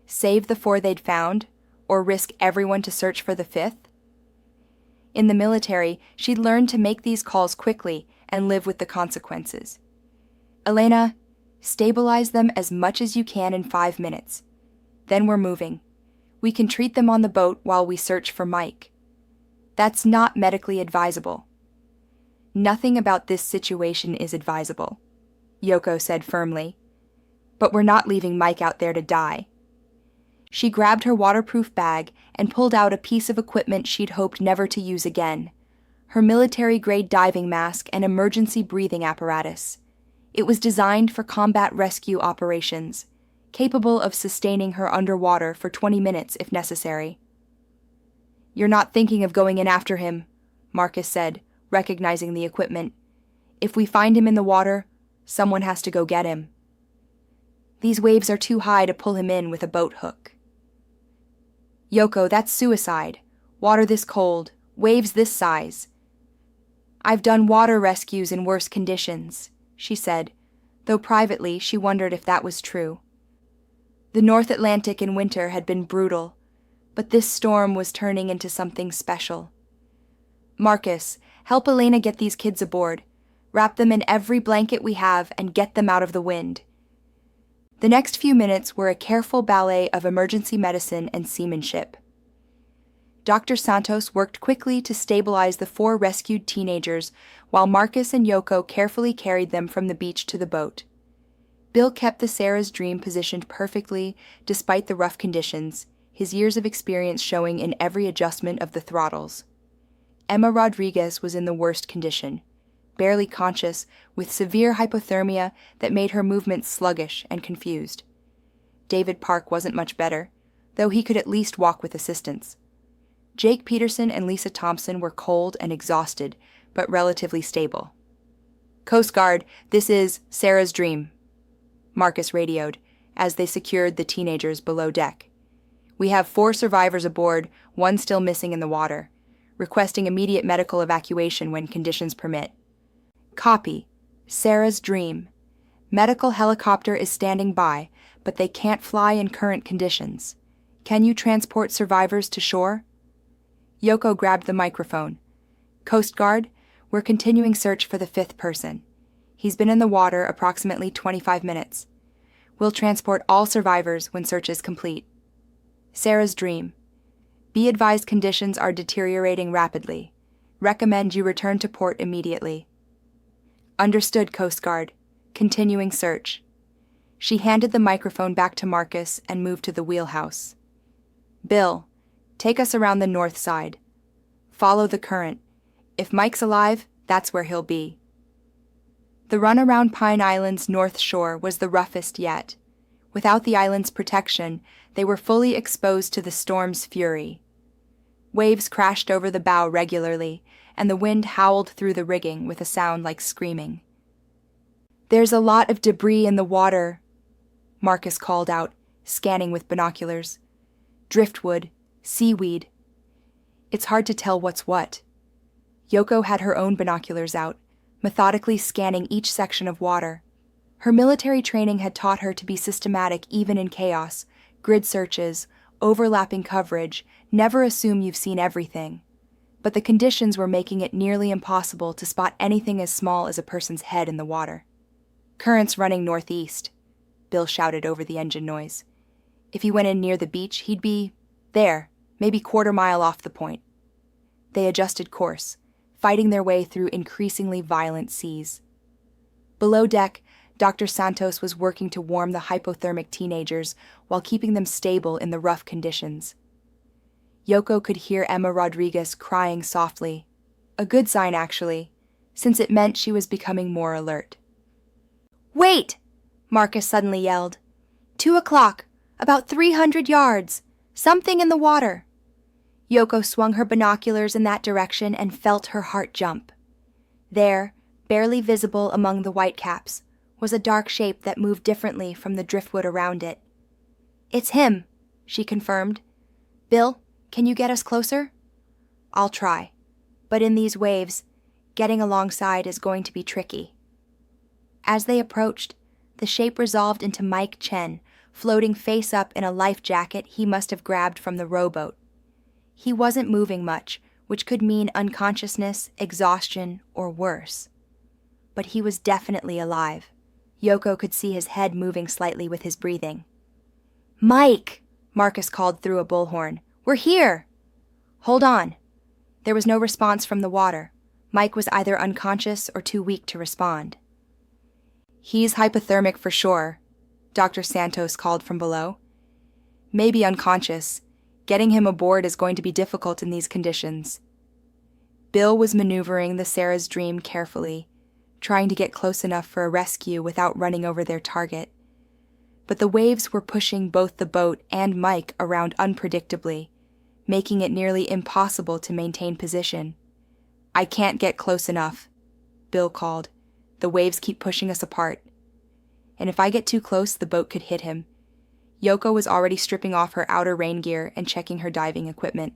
Save the 4 they'd found, or risk everyone to search for the 5th? In the military, she'd learned to make these calls quickly and live with the consequences. Elena, stabilize them as much as you can in 5 minutes. Then we're moving. We can treat them on the boat while we search for Mike. That's not medically advisable. Nothing about this situation is advisable, Yoko said firmly. But we're not leaving Mike out there to die. She grabbed her waterproof bag and pulled out a piece of equipment she'd hoped never to use again, her military-grade diving mask and emergency breathing apparatus. It was designed for combat rescue operations, capable of sustaining her underwater for 20 minutes if necessary. You're not thinking of going in after him, Marcus said, recognizing the equipment. If we find him in the water, someone has to go get him. These waves are too high to pull him in with a boat hook. Yoko, that's suicide. Water this cold, waves this size. I've done water rescues in worse conditions, she said, though privately she wondered if that was true. The North Atlantic in winter had been brutal, but this storm was turning into something special. Marcus, help Elena get these kids aboard. Wrap them in every blanket we have and get them out of the wind. The next few minutes were a careful ballet of emergency medicine and seamanship. Dr. Santos worked quickly to stabilize the 4 rescued teenagers, while Marcus and Yoko carefully carried them from the beach to the boat. Bill kept the Sarah's Dream positioned perfectly despite the rough conditions, his years of experience showing in every adjustment of the throttles. Emma Rodriguez was in the worst condition, barely conscious, with severe hypothermia that made her movements sluggish and confused. David Park wasn't much better, though he could at least walk with assistance. Jake Peterson and Lisa Thompson were cold and exhausted, but relatively stable. Coast Guard, this is Sarah's Dream, Marcus radioed, as they secured the teenagers below deck. We have 4 survivors aboard, 1 still missing in the water, requesting immediate medical evacuation when conditions permit. Copy. Sarah's Dream. Medical helicopter is standing by, but they can't fly in current conditions. Can you transport survivors to shore? Yoko grabbed the microphone. Coast Guard, we're continuing search for the 5th person. He's been in the water approximately 25 minutes. We'll transport all survivors when search is complete. Sarah's Dream. Be advised conditions are deteriorating rapidly. Recommend you return to port immediately. Understood, Coast Guard. Continuing search. She handed the microphone back to Marcus and moved to the wheelhouse. Bill, take us around the north side. Follow the current. If Mike's alive, that's where he'll be. The run around Pine Island's north shore was the roughest yet. Without the island's protection, they were fully exposed to the storm's fury. Waves crashed over the bow regularly, and the wind howled through the rigging with a sound like screaming. There's a lot of debris in the water, Marcus called out, scanning with binoculars. Driftwood, seaweed. It's hard to tell what's what. Yoko had her own binoculars out, methodically scanning each section of water. Her military training had taught her to be systematic even in chaos, grid searches, overlapping coverage, never assume you've seen everything. But the conditions were making it nearly impossible to spot anything as small as a person's head in the water. Currents running northeast, Bill shouted over the engine noise. If he went in near the beach, he'd be there, maybe quarter-mile off the point. They adjusted course, fighting their way through increasingly violent seas. Below deck, Dr. Santos was working to warm the hypothermic teenagers while keeping them stable in the rough conditions. Yoko could hear Emma Rodriguez crying softly. A good sign, actually, since it meant she was becoming more alert. "Wait!" Marcus suddenly yelled. 2:00, about 300 yards. Something in the water. Yoko swung her binoculars in that direction and felt her heart jump. There, barely visible among the whitecaps, was a dark shape that moved differently from the driftwood around it. "It's him," she confirmed. "Bill, can you get us closer?" "I'll try, but in these waves, getting alongside is going to be tricky." As they approached, the shape resolved into Mike Chen, floating face up in a life jacket he must have grabbed from the rowboat. He wasn't moving much, which could mean unconsciousness, exhaustion, or worse. But he was definitely alive. Yoko could see his head moving slightly with his breathing. "Mike!" Marcus called through a bullhorn. "We're here!" "Hold on." There was no response from the water. Mike was either unconscious or too weak to respond. "He's hypothermic for sure," Dr. Santos called from below. "Maybe unconscious. Getting him aboard is going to be difficult in these conditions." Bill was maneuvering the Sarah's Dream carefully, trying to get close enough for a rescue without running over their target. But the waves were pushing both the boat and Mike around unpredictably, making it nearly impossible to maintain position. "I can't get close enough," Bill called. "The waves keep pushing us apart. And if I get too close, the boat could hit him." Yoko was already stripping off her outer rain gear and checking her diving equipment.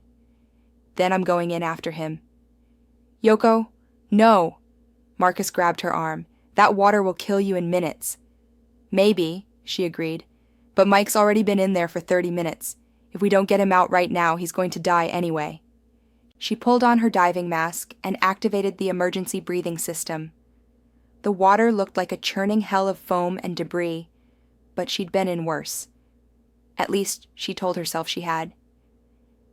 "Then I'm going in after him." "Yoko, no!" Marcus grabbed her arm. "That water will kill you in minutes." "Maybe," she agreed, "but Mike's already been in there for 30 minutes. If we don't get him out right now, he's going to die anyway." She pulled on her diving mask and activated the emergency breathing system. The water looked like a churning hell of foam and debris, but she'd been in worse. At least, she told herself she had.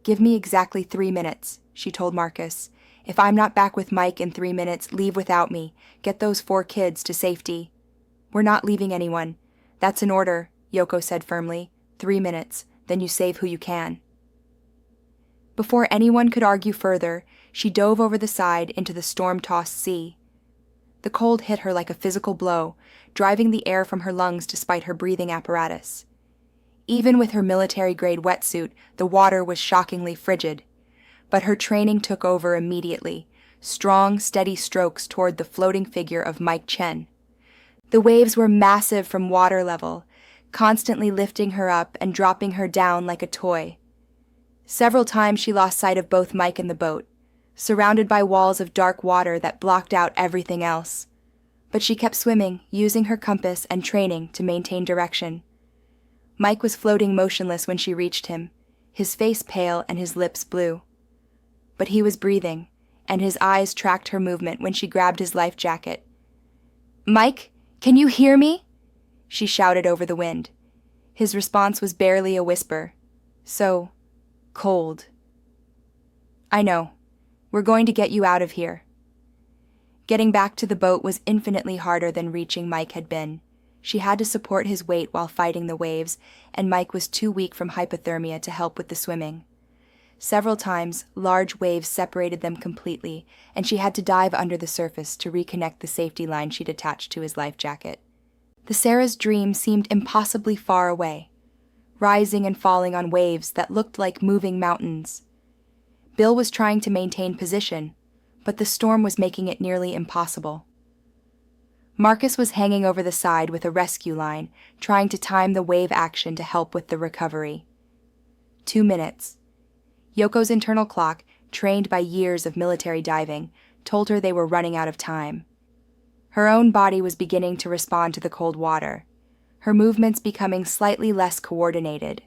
"Give me exactly 3 minutes," she told Marcus. "If I'm not back with Mike in 3 minutes, leave without me. Get those 4 kids to safety." "We're not leaving anyone. That's an order," Yoko said firmly. 3 minutes, then you save who you can." Before anyone could argue further, she dove over the side into the storm-tossed sea. The cold hit her like a physical blow, driving the air from her lungs despite her breathing apparatus. Even with her military-grade wetsuit, the water was shockingly frigid. But her training took over immediately, strong, steady strokes toward the floating figure of Mike Chen. The waves were massive from water level, constantly lifting her up and dropping her down like a toy. Several times she lost sight of both Mike and the boat, surrounded by walls of dark water that blocked out everything else. But she kept swimming, using her compass and training to maintain direction. Mike was floating motionless when she reached him, his face pale and his lips blue. But he was breathing, and his eyes tracked her movement when she grabbed his life jacket. "Mike, can you hear me?" she shouted over the wind. His response was barely a whisper. So cold. "I know. We're going to get you out of here." Getting back to the boat was infinitely harder than reaching Mike had been. She had to support his weight while fighting the waves, and Mike was too weak from hypothermia to help with the swimming. Several times, large waves separated them completely, and she had to dive under the surface to reconnect the safety line she'd attached to his life jacket. The Sarah's Dream seemed impossibly far away, rising and falling on waves that looked like moving mountains. Bill was trying to maintain position, but the storm was making it nearly impossible. Marcus was hanging over the side with a rescue line, trying to time the wave action to help with the recovery. 2 minutes. Yoko's internal clock, trained by years of military diving, told her they were running out of time. Her own body was beginning to respond to the cold water, her movements becoming slightly less coordinated.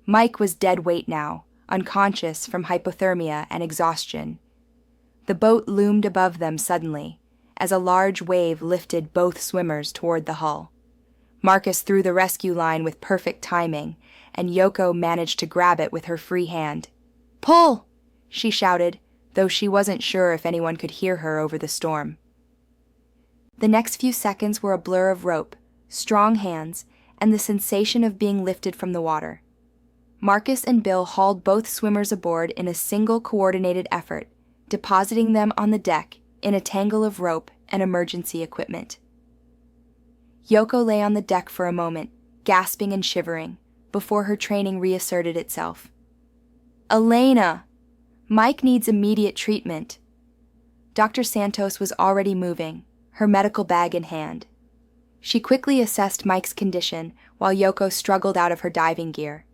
Mike was dead weight now, unconscious from hypothermia and exhaustion. The boat loomed above them suddenly, as a large wave lifted both swimmers toward the hull. Marcus threw the rescue line with perfect timing, and Yoko managed to grab it with her free hand. "Pull!" she shouted, though she wasn't sure if anyone could hear her over the storm. The next few seconds were a blur of rope, strong hands, and the sensation of being lifted from the water. Marcus and Bill hauled both swimmers aboard in a single coordinated effort, depositing them on the deck in a tangle of rope and emergency equipment. Yoko lay on the deck for a moment, gasping and shivering, before her training reasserted itself. "Elena! Mike needs immediate treatment." Dr. Santos was already moving, her medical bag in hand. She quickly assessed Mike's condition while Yoko struggled out of her diving gear.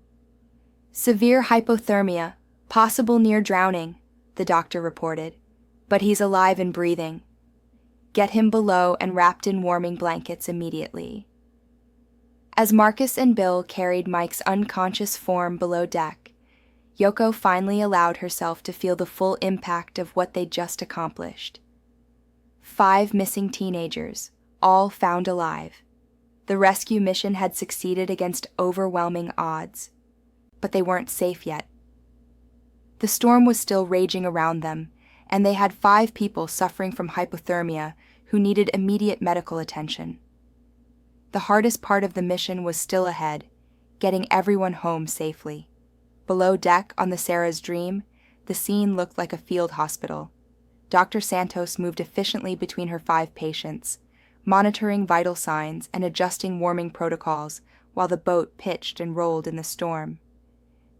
"Severe hypothermia, possible near drowning," the doctor reported, "but he's alive and breathing. Get him below and wrapped in warming blankets immediately." As Marcus and Bill carried Mike's unconscious form below deck, Yoko finally allowed herself to feel the full impact of what they'd just accomplished. 5 missing teenagers, all found alive. The rescue mission had succeeded against overwhelming odds, but they weren't safe yet. The storm was still raging around them, and they had 5 people suffering from hypothermia who needed immediate medical attention. The hardest part of the mission was still ahead, getting everyone home safely. Below deck on the Sarah's Dream, the scene looked like a field hospital. Dr. Santos moved efficiently between her 5 patients, monitoring vital signs and adjusting warming protocols while the boat pitched and rolled in the storm.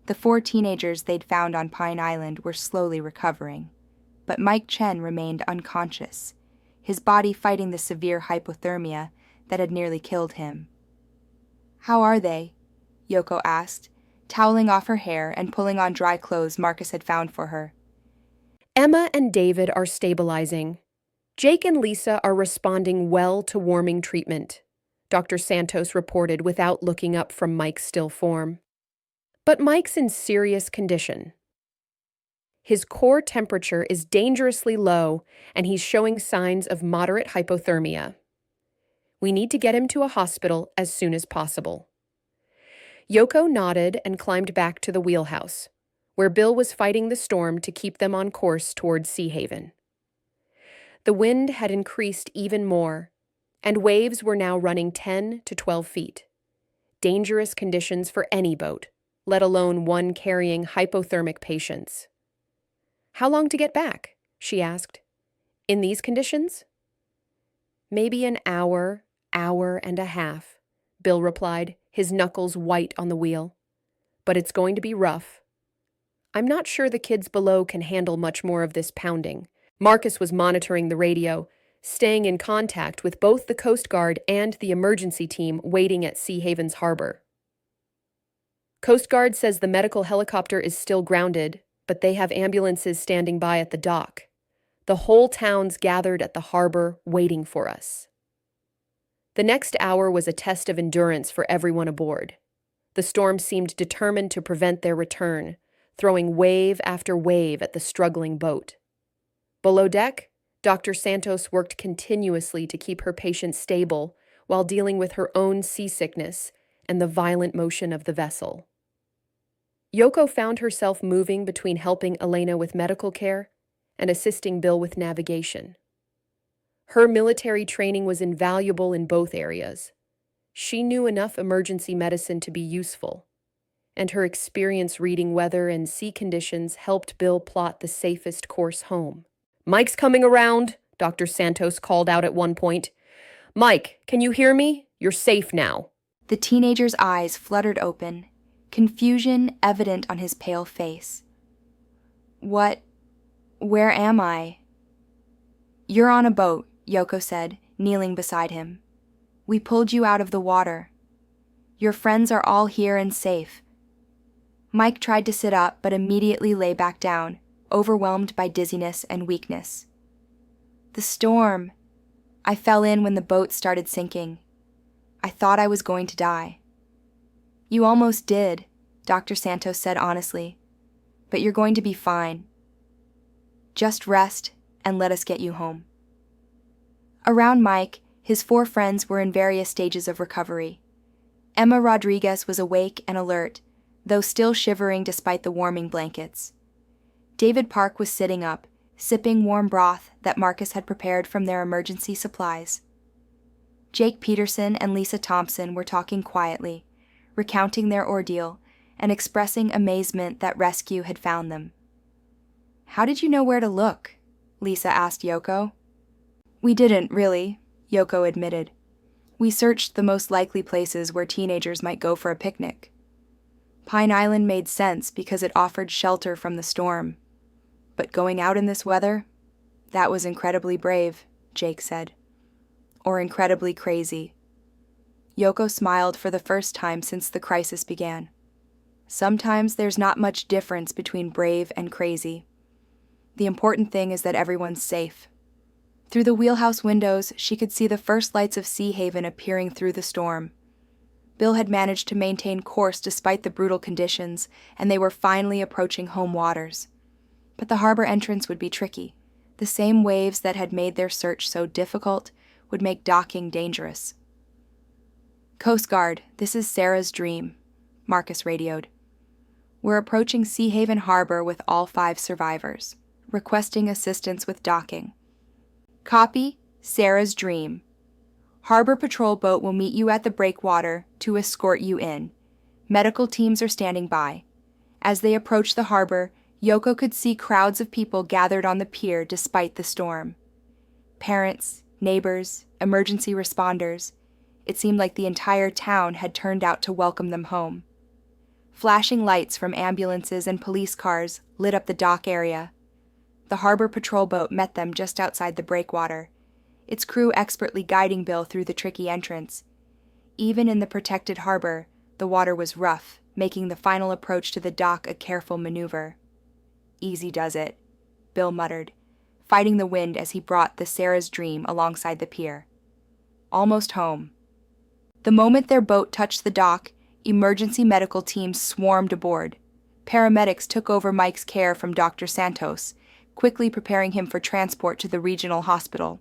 The 4 teenagers they'd found on Pine Island were slowly recovering, but Mike Chen remained unconscious, his body fighting the severe hypothermia that had nearly killed him. "How are they?" Yoko asked, toweling off her hair and pulling on dry clothes Marcus had found for her. Emma and David are stabilizing. Jake and Lisa are responding well to warming treatment, Dr. Santos reported without looking up from Mike's still form. But Mike's in serious condition. His core temperature is dangerously low, and he's showing signs of moderate hypothermia. We need to get him to a hospital as soon as possible. Yoko nodded and climbed back to the wheelhouse, where Bill was fighting the storm to keep them on course toward Sea Haven. The wind had increased even more, and waves were now running 10 to 12 feet. Dangerous conditions for any boat, let alone one carrying hypothermic patients. "How long to get back?" she asked. "In these conditions?" "Maybe an hour and a half," Bill replied, his knuckles white on the wheel. "But it's going to be rough. I'm not sure the kids below can handle much more of this pounding." Marcus was monitoring the radio, staying in contact with both the Coast Guard and the emergency team waiting at Sea Haven's harbor. "Coast Guard says the medical helicopter is still grounded, but they have ambulances standing by at the dock. The whole town's gathered at the harbor waiting for us." The next hour was a test of endurance for everyone aboard. The storm seemed determined to prevent their return, throwing wave after wave at the struggling boat. Below deck, Dr. Santos worked continuously to keep her patient stable while dealing with her own seasickness and the violent motion of the vessel. Yoko found herself moving between helping Elena with medical care and assisting Bill with navigation. Her military training was invaluable in both areas. She knew enough emergency medicine to be useful, and her experience reading weather and sea conditions helped Bill plot the safest course home. "Mike's coming around," Dr. Santos called out at one point. "Mike, can you hear me? You're safe now." The teenager's eyes fluttered open, confusion evident on his pale face. "Where am I?" "You're on a boat," Yoko said, kneeling beside him. "We pulled you out of the water. Your friends are all here and safe." Mike tried to sit up but immediately lay back down, overwhelmed by dizziness and weakness. "The storm. I fell in when the boat started sinking. I thought I was going to die." "You almost did," Dr. Santos said honestly, "but you're going to be fine. Just rest and let us get you home." Around Mike, his 4 friends were in various stages of recovery. Emma Rodriguez was awake and alert, though still shivering despite the warming blankets. David Park was sitting up, sipping warm broth that Marcus had prepared from their emergency supplies. Jake Peterson and Lisa Thompson were talking quietly, recounting their ordeal and expressing amazement that rescue had found them. "How did you know where to look?" Lisa asked Yoko. "We didn't, really," Yoko admitted. "We searched the most likely places where teenagers might go for a picnic. Pine Island made sense because it offered shelter from the storm. But going out in this weather? That was incredibly brave," Jake said. "Or incredibly crazy." Yoko smiled for the first time since the crisis began. "Sometimes there's not much difference between brave and crazy. The important thing is that everyone's safe." Through the wheelhouse windows, she could see the first lights of Sea Haven appearing through the storm. Bill had managed to maintain course despite the brutal conditions, and they were finally approaching home waters. But the harbor entrance would be tricky. The same waves that had made their search so difficult would make docking dangerous. "Coast Guard, this is Sarah's dream," Marcus radioed. "We're approaching Sea Haven Harbor with all 5 survivors, requesting assistance with docking." "Copy, Sarah's dream. Harbor patrol boat will meet you at the breakwater to escort you in. Medical teams are standing by." As they approached the harbor, Yoko could see crowds of people gathered on the pier despite the storm. Parents, neighbors, emergency responders. It seemed like the entire town had turned out to welcome them home. Flashing lights from ambulances and police cars lit up the dock area. The harbor patrol boat met them just outside the breakwater, its crew expertly guiding Bill through the tricky entrance. Even in the protected harbor, the water was rough, making the final approach to the dock a careful maneuver. "Easy does it," Bill muttered, fighting the wind as he brought the Sarah's Dream alongside the pier. "Almost home." The moment their boat touched the dock, emergency medical teams swarmed aboard. Paramedics took over Mike's care from Dr. Santos, quickly preparing him for transport to the regional hospital.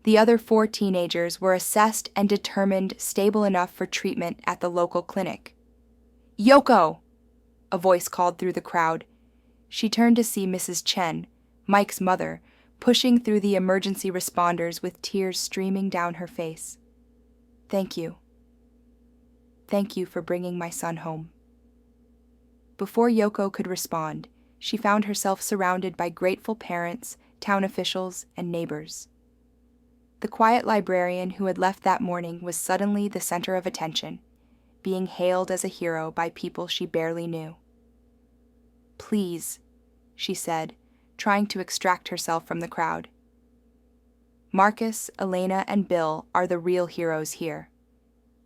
The other 4 teenagers were assessed and determined stable enough for treatment at the local clinic. "Yoko!" a voice called through the crowd. She turned to see Mrs. Chen, Mike's mother, pushing through the emergency responders with tears streaming down her face. "Thank you. Thank you for bringing my son home." Before Yoko could respond, she found herself surrounded by grateful parents, town officials, and neighbors. The quiet librarian who had left that morning was suddenly the center of attention, being hailed as a hero by people she barely knew. "Please," she said, trying to extract herself from the crowd. "Marcus, Elena, and Bill are the real heroes here.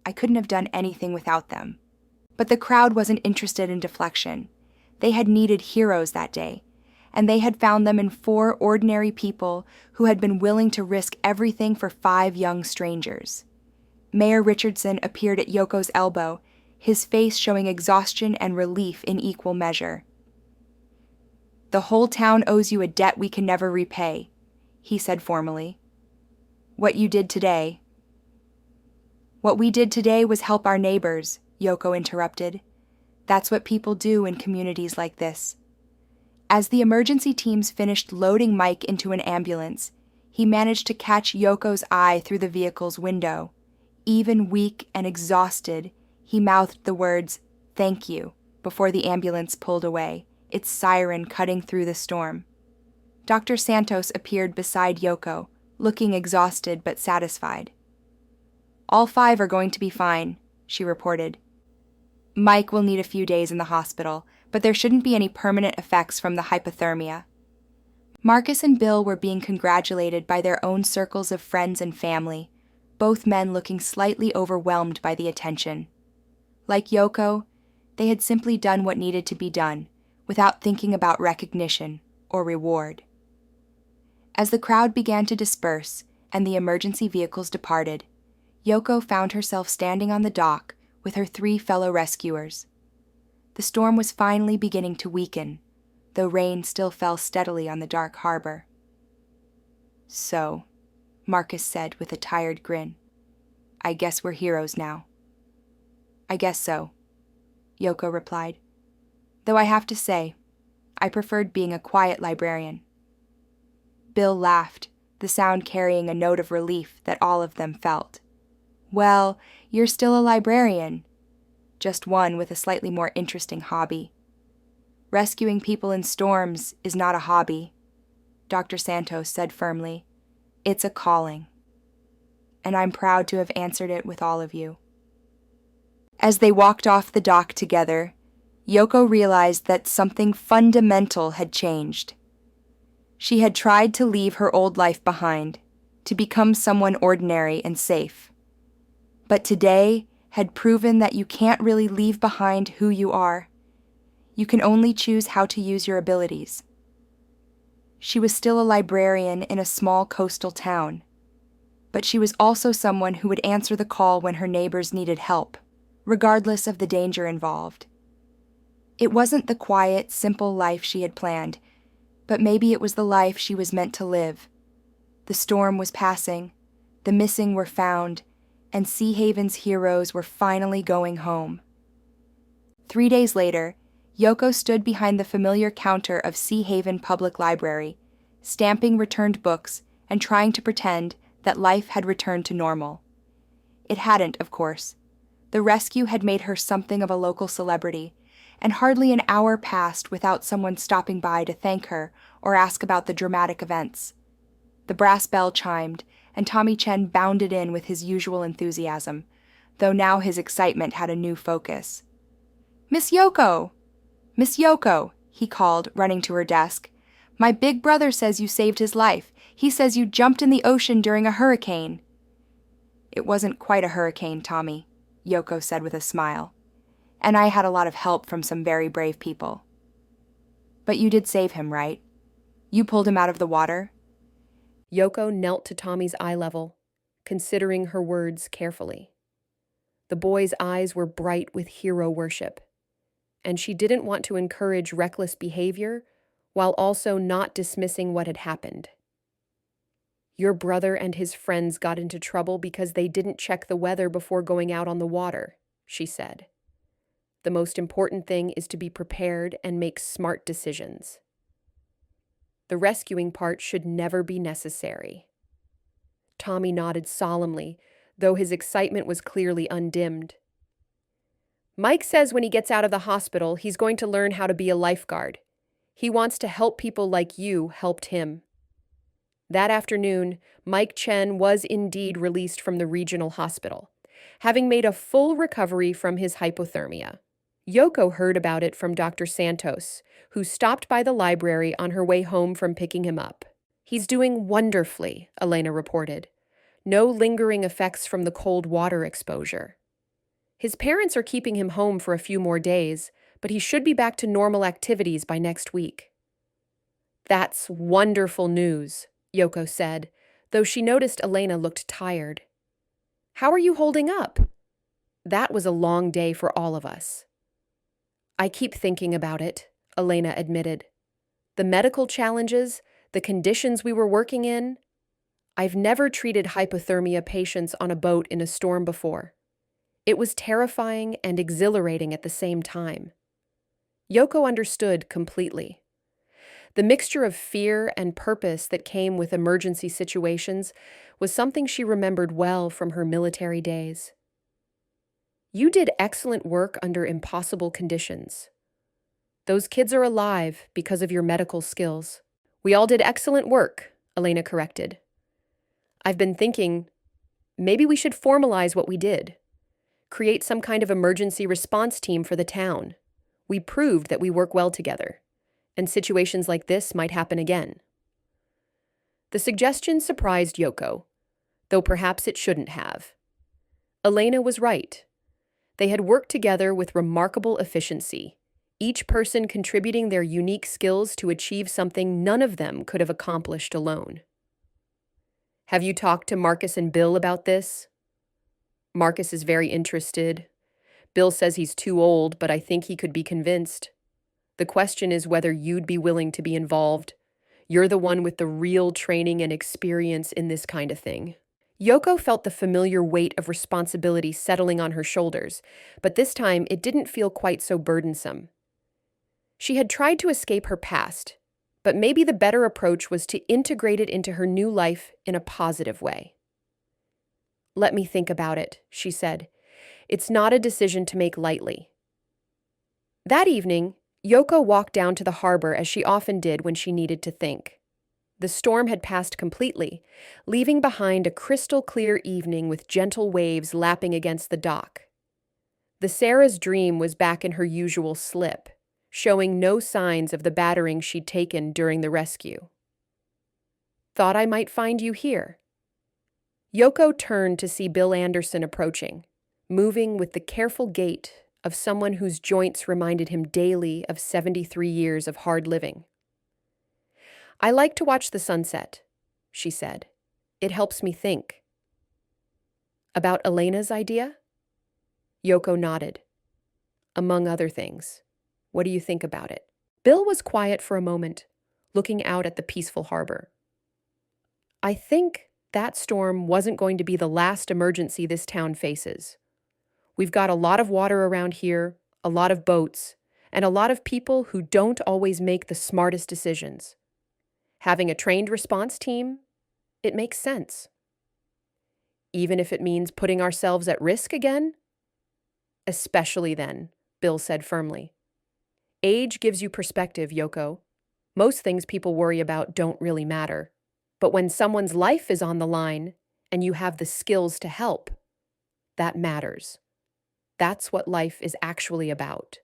I couldn't have done anything without them." But the crowd wasn't interested in deflection. They had needed heroes that day, and they had found them in 4 ordinary people who had been willing to risk everything for 5 young strangers. Mayor Richardson appeared at Yoko's elbow, his face showing exhaustion and relief in equal measure. "The whole town owes you a debt we can never repay," he said formally. What we did today was help our neighbors," Yoko interrupted. "That's what people do in communities like this." As the emergency teams finished loading Mike into an ambulance, he managed to catch Yoko's eye through the vehicle's window. Even weak and exhausted, he mouthed the words, "Thank you," before the ambulance pulled away, its siren cutting through the storm. Dr. Santos appeared beside Yoko, looking exhausted but satisfied. "All 5 are going to be fine," she reported. "Mike will need a few days in the hospital, but there shouldn't be any permanent effects from the hypothermia." Marcus and Bill were being congratulated by their own circles of friends and family, both men looking slightly overwhelmed by the attention. Like Yoko, they had simply done what needed to be done, without thinking about recognition or reward. As the crowd began to disperse and the emergency vehicles departed, Yoko found herself standing on the dock with her 3 fellow rescuers. The storm was finally beginning to weaken, though rain still fell steadily on the dark harbor. "So," Marcus said with a tired grin, "I guess we're heroes now." "I guess so," Yoko replied, "though I have to say, I preferred being a quiet librarian." Bill laughed, the sound carrying a note of relief that all of them felt. "Well, you're still a librarian, just one with a slightly more interesting hobby. Rescuing people in storms is not a hobby," Dr. Santos said firmly. "It's a calling. And I'm proud to have answered it with all of you." As they walked off the dock together, Yoko realized that something fundamental had changed. She had tried to leave her old life behind, to become someone ordinary and safe. But today had proven that you can't really leave behind who you are. You can only choose how to use your abilities. She was still a librarian in a small coastal town, but she was also someone who would answer the call when her neighbors needed help, regardless of the danger involved. It wasn't the quiet, simple life she had planned, but maybe it was the life she was meant to live. The storm was passing, the missing were found, and Sea Haven's heroes were finally going home. 3 days later, Yoko stood behind the familiar counter of Sea Haven Public Library, stamping returned books and trying to pretend that life had returned to normal. It hadn't, of course. The rescue had made her something of a local celebrity, and hardly an hour passed without someone stopping by to thank her or ask about the dramatic events. The brass bell chimed, and Tommy Chen bounded in with his usual enthusiasm, though now his excitement had a new focus. "Miss Yoko! Miss Yoko!" he called, running to her desk. "My big brother says you saved his life. He says you jumped in the ocean during a hurricane." "It wasn't quite a hurricane, Tommy," Yoko said with a smile. "And I had a lot of help from some very brave people." "But you did save him, right? You pulled him out of the water?" Yoko knelt to Tommy's eye level, considering her words carefully. The boy's eyes were bright with hero worship, and she didn't want to encourage reckless behavior while also not dismissing what had happened. "Your brother and his friends got into trouble because they didn't check the weather before going out on the water," she said. "The most important thing is to be prepared and make smart decisions. The rescuing part should never be necessary." Tommy nodded solemnly, though his excitement was clearly undimmed. "Mike says when he gets out of the hospital, he's going to learn how to be a lifeguard. He wants to help people like you helped him." That afternoon, Mike Chen was indeed released from the regional hospital, having made a full recovery from his hypothermia. Yoko heard about it from Dr. Santos, who stopped by the library on her way home from picking him up. "He's doing wonderfully," Elena reported. "No lingering effects from the cold water exposure. His parents are keeping him home for a few more days, but he should be back to normal activities by next week." "That's wonderful news," Yoko said, though she noticed Elena looked tired. "How are you holding up?" "That was a long day for all of us." "I keep thinking about it," Elena admitted. "The medical challenges, the conditions we were working in. I've never treated hypothermia patients on a boat in a storm before. It was terrifying and exhilarating at the same time." Yoko understood completely. The mixture of fear and purpose that came with emergency situations was something she remembered well from her military days. "You did excellent work under impossible conditions. Those kids are alive because of your medical skills." "We all did excellent work," Elena corrected. "I've been thinking, maybe we should formalize what we did. Create some kind of emergency response team for the town. We proved that we work well together, and situations like this might happen again." The suggestion surprised Yoko, though perhaps it shouldn't have. Elena was right. They had worked together with remarkable efficiency, each person contributing their unique skills to achieve something none of them could have accomplished alone. Have you talked to Marcus and Bill about this? Marcus is very interested. Bill says he's too old, but I think he could be convinced. The question is whether you'd be willing to be involved. You're the one with the real training and experience in this kind of thing. Yoko felt the familiar weight of responsibility settling on her shoulders, but this time it didn't feel quite so burdensome. She had tried to escape her past, but maybe the better approach was to integrate it into her new life in a positive way. "Let me think about it," she said. "It's not a decision to make lightly." That evening, Yoko walked down to the harbor as she often did when she needed to think. The storm had passed completely, leaving behind a crystal-clear evening with gentle waves lapping against the dock. The Sarah's Dream was back in her usual slip, showing no signs of the battering she'd taken during the rescue. "Thought I might find you here." Yoko turned to see Bill Anderson approaching, moving with the careful gait of someone whose joints reminded him daily of 73 years of hard living. "I like to watch the sunset," she said. "It helps me think." "About Elena's idea?" Yoko nodded. "Among other things. What do you think about it?" Bill was quiet for a moment, looking out at the peaceful harbor. "I think that storm wasn't going to be the last emergency this town faces. We've got a lot of water around here, a lot of boats, and a lot of people who don't always make the smartest decisions. Having a trained response team, it makes sense. Even if it means putting ourselves at risk again?" "Especially then," Bill said firmly. "Age gives you perspective, Yoko. Most things people worry about don't really matter. But when someone's life is on the line and you have the skills to help, that matters. That's what life is actually about."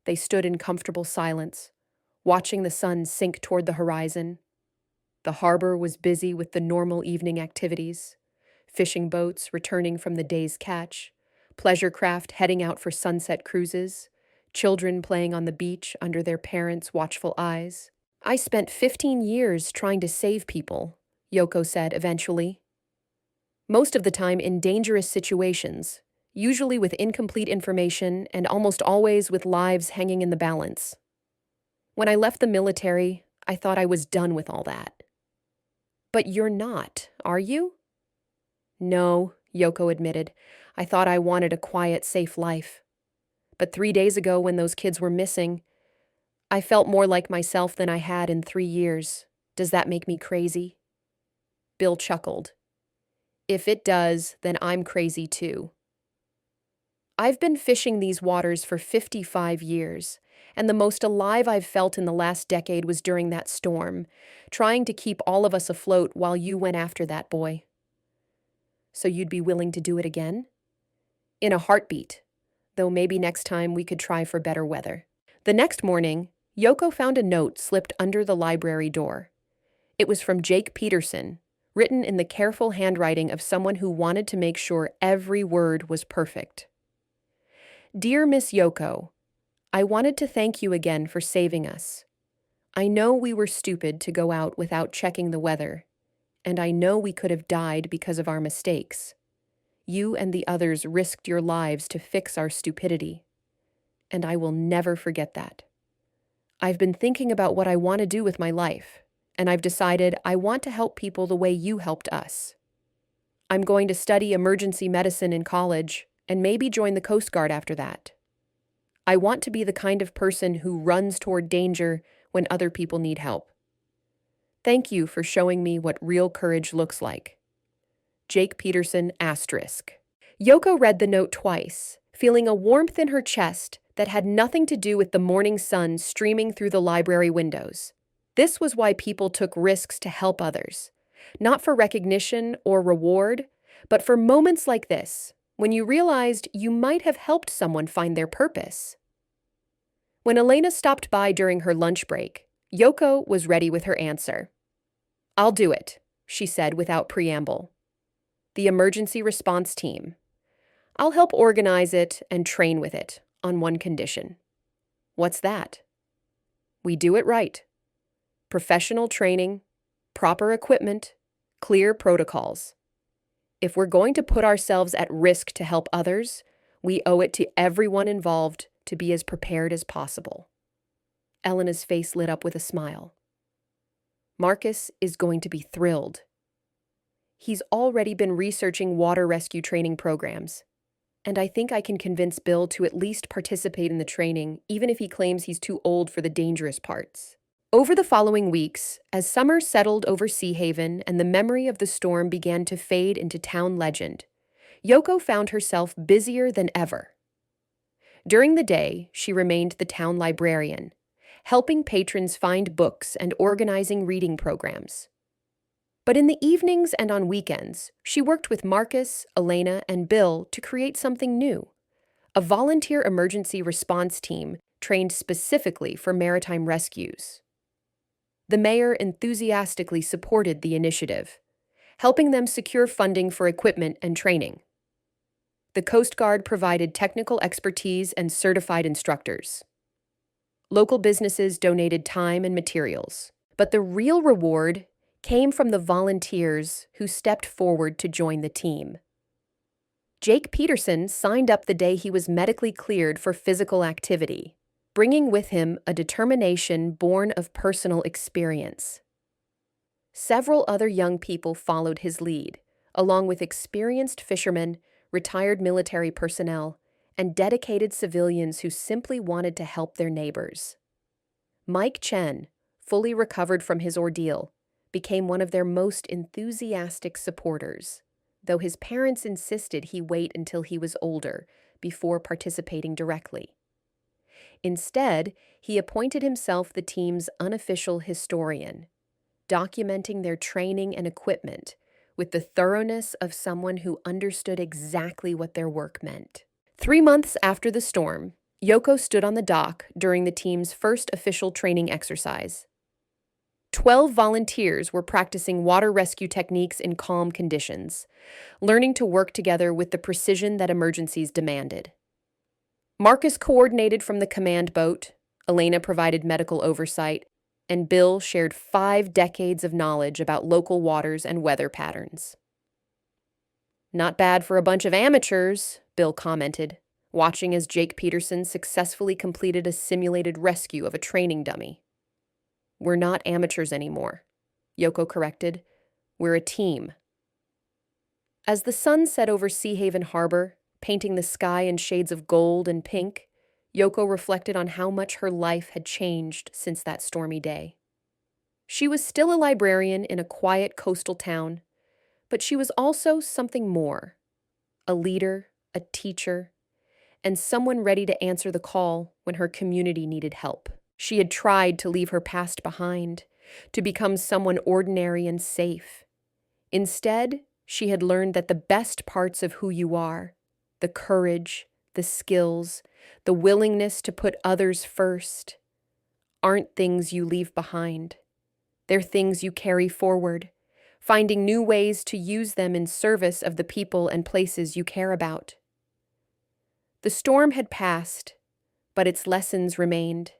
They stood in comfortable silence, watching the sun sink toward the horizon. The harbor was busy with the normal evening activities: fishing boats returning from the day's catch, pleasure craft heading out for sunset cruises, children playing on the beach under their parents' watchful eyes. "I spent 15 years trying to save people," Yoko said eventually. "Most of the time in dangerous situations, usually with incomplete information and almost always with lives hanging in the balance. When I left the military, I thought I was done with all that." "But you're not, are you?" "No," Yoko admitted. "I thought I wanted a quiet, safe life. But 3 days ago, when those kids were missing, I felt more like myself than I had in 3 years. Does that make me crazy?" Bill chuckled. "If it does, then I'm crazy too. I've been fishing these waters for 55 years, and the most alive I've felt in the last decade was during that storm, trying to keep all of us afloat while you went after that boy." "So you'd be willing to do it again?" "In a heartbeat, though maybe next time we could try for better weather." The next morning, Yoko found a note slipped under the library door. It was from Jake Peterson, written in the careful handwriting of someone who wanted to make sure every word was perfect. "Dear Miss Yoko, I wanted to thank you again for saving us. I know we were stupid to go out without checking the weather, and I know we could have died because of our mistakes. You and the others risked your lives to fix our stupidity, and I will never forget that. I've been thinking about what I want to do with my life, and I've decided I want to help people the way you helped us. I'm going to study emergency medicine in college and maybe join the Coast Guard after that. I want to be the kind of person who runs toward danger when other people need help. Thank you for showing me what real courage looks like. Jake Peterson, **. Yoko read the note twice, feeling a warmth in her chest that had nothing to do with the morning sun streaming through the library windows. This was why people took risks to help others, not for recognition or reward, but for moments like this, when you realized you might have helped someone find their purpose. When Elena stopped by during her lunch break, Yoko was ready with her answer. I'll do it, she said without preamble. The emergency response team. I'll help organize it and train with it on one condition. What's that? We do it right. Professional training, proper equipment, clear protocols. If we're going to put ourselves at risk to help others, we owe it to everyone involved to be as prepared as possible. Elena's face lit up with a smile. Marcus is going to be thrilled. He's already been researching water rescue training programs, and I think I can convince Bill to at least participate in the training, even if he claims he's too old for the dangerous parts. Over the following weeks, as summer settled over Sea Haven and the memory of the storm began to fade into town legend, Yoko found herself busier than ever. During the day, she remained the town librarian, helping patrons find books and organizing reading programs. But in the evenings and on weekends, she worked with Marcus, Elena, and Bill to create something new, a volunteer emergency response team trained specifically for maritime rescues. The mayor enthusiastically supported the initiative, helping them secure funding for equipment and training. The Coast Guard provided technical expertise and certified instructors. Local businesses donated time and materials, but the real reward came from the volunteers who stepped forward to join the team. Jake Peterson signed up the day he was medically cleared for physical activity, bringing with him a determination born of personal experience. Several other young people followed his lead, along with experienced fishermen, retired military personnel, and dedicated civilians who simply wanted to help their neighbors. Mike Chen, fully recovered from his ordeal, became one of their most enthusiastic supporters, though his parents insisted he wait until he was older before participating directly. Instead, he appointed himself the team's unofficial historian, documenting their training and equipment with the thoroughness of someone who understood exactly what their work meant. 3 months after the storm, Yoko stood on the dock during the team's first official training exercise. 12 volunteers were practicing water rescue techniques in calm conditions, learning to work together with the precision that emergencies demanded. Marcus coordinated from the command boat, Elena provided medical oversight, and Bill shared 5 decades of knowledge about local waters and weather patterns. Not bad for a bunch of amateurs, Bill commented, watching as Jake Peterson successfully completed a simulated rescue of a training dummy. We're not amateurs anymore, Yoko corrected. We're a team. As the sun set over Sea Haven Harbor, painting the sky in shades of gold and pink, Yoko reflected on how much her life had changed since that stormy day. She was still a librarian in a quiet coastal town, but she was also something more: a leader, a teacher, and someone ready to answer the call when her community needed help. She had tried to leave her past behind, to become someone ordinary and safe. Instead, she had learned that the best parts of who you are, the courage, the skills, the willingness to put others first, aren't things you leave behind. They're things you carry forward, finding new ways to use them in service of the people and places you care about. The storm had passed, but its lessons remained.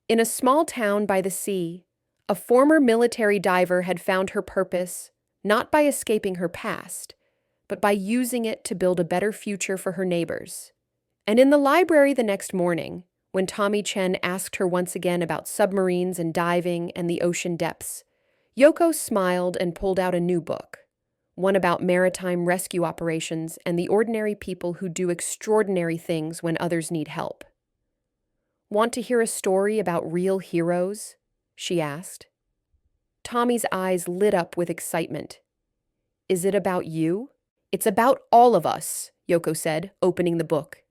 In a small town by the sea, a former military diver had found her purpose not by escaping her past, but by using it to build a better future for her neighbors. And in the library the next morning, when Tommy Chen asked her once again about submarines and diving and the ocean depths, Yoko smiled and pulled out a new book, one about maritime rescue operations and the ordinary people who do extraordinary things when others need help. Want to hear a story about real heroes? She asked. Tommy's eyes lit up with excitement. Is it about you? It's about all of us, Yoko said, opening the book.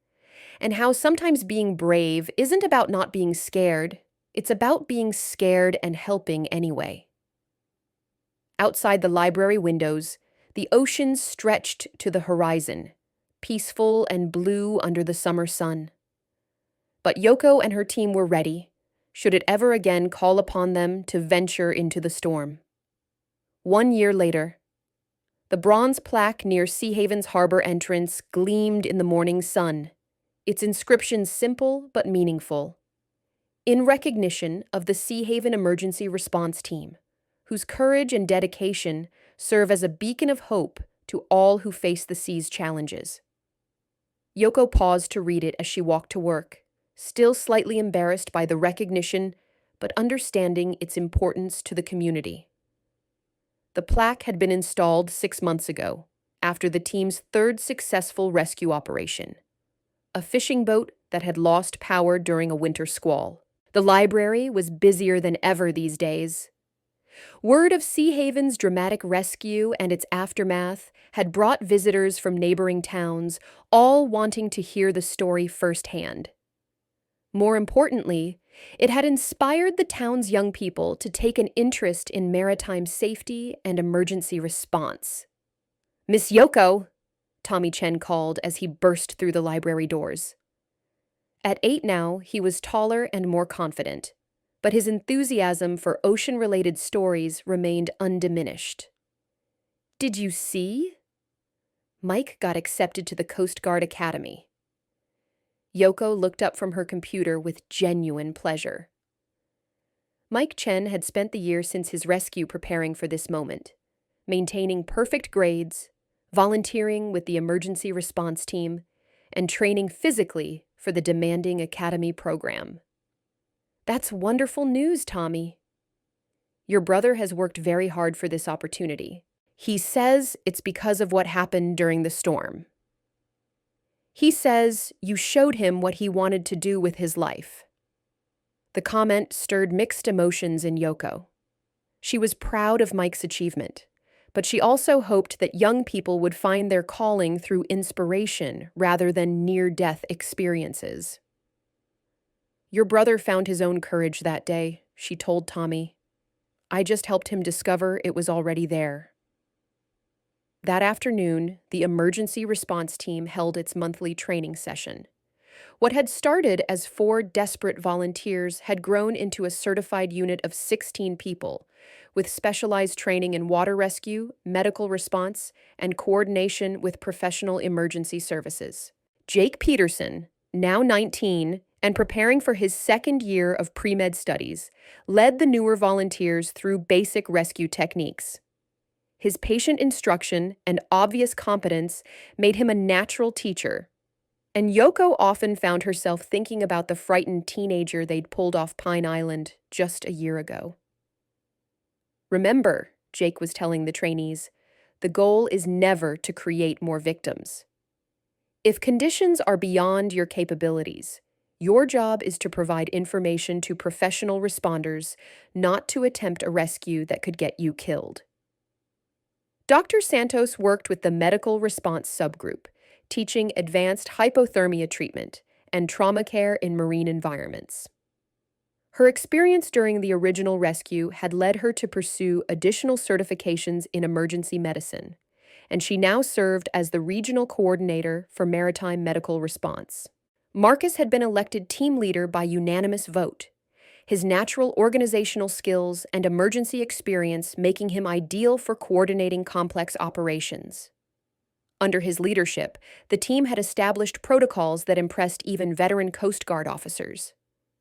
And how sometimes being brave isn't about not being scared. It's about being scared and helping anyway. Outside the library windows, the ocean stretched to the horizon, peaceful and blue under the summer sun. But Yoko and her team were ready, should it ever again call upon them to venture into the storm. 1 year later, the bronze plaque near Sea Haven's harbor entrance gleamed in the morning sun, its inscription simple but meaningful. In recognition of the Sea Haven Emergency Response Team, whose courage and dedication serve as a beacon of hope to all who face the sea's challenges. Yoko paused to read it as she walked to work, still slightly embarrassed by the recognition, but understanding its importance to the community. The plaque had been installed 6 months ago, after the team's third successful rescue operation, a fishing boat that had lost power during a winter squall. The library was busier than ever these days. Word of Sea Haven's dramatic rescue and its aftermath had brought visitors from neighboring towns, all wanting to hear the story firsthand. More importantly, it had inspired the town's young people to take an interest in maritime safety and emergency response. "Miss Yoko," Tommy Chen called as he burst through the library doors. At 8 now, he was taller and more confident, but his enthusiasm for ocean-related stories remained undiminished. "Did you see? Mike got accepted to the Coast Guard Academy." Yoko looked up from her computer with genuine pleasure. Mike Chen had spent the year since his rescue preparing for this moment, maintaining perfect grades, volunteering with the emergency response team, and training physically for the demanding academy program. "That's wonderful news, Tommy. Your brother has worked very hard for this opportunity. He says it's because of what happened during the storm. He says you showed him what he wanted to do with his life." The comment stirred mixed emotions in Yoko. She was proud of Mike's achievement, but she also hoped that young people would find their calling through inspiration rather than near-death experiences. "Your brother found his own courage that day," she told Tommy. "I just helped him discover it was already there." That afternoon, the emergency response team held its monthly training session. What had started as 4 desperate volunteers had grown into a certified unit of 16 people, with specialized training in water rescue, medical response, and coordination with professional emergency services. Jake Peterson, now 19 and preparing for his second year of pre-med studies, led the newer volunteers through basic rescue techniques. His patient instruction and obvious competence made him a natural teacher, and Yoko often found herself thinking about the frightened teenager they'd pulled off Pine Island just a year ago. "Remember," Jake was telling the trainees, "the goal is never to create more victims. If conditions are beyond your capabilities, your job is to provide information to professional responders, not to attempt a rescue that could get you killed." Dr. Santos worked with the medical response subgroup, teaching advanced hypothermia treatment and trauma care in marine environments. Her experience during the original rescue had led her to pursue additional certifications in emergency medicine, and she now served as the regional coordinator for maritime medical response. Marcus had been elected team leader by unanimous vote, his natural organizational skills and emergency experience making him ideal for coordinating complex operations. Under his leadership, the team had established protocols that impressed even veteran Coast Guard officers.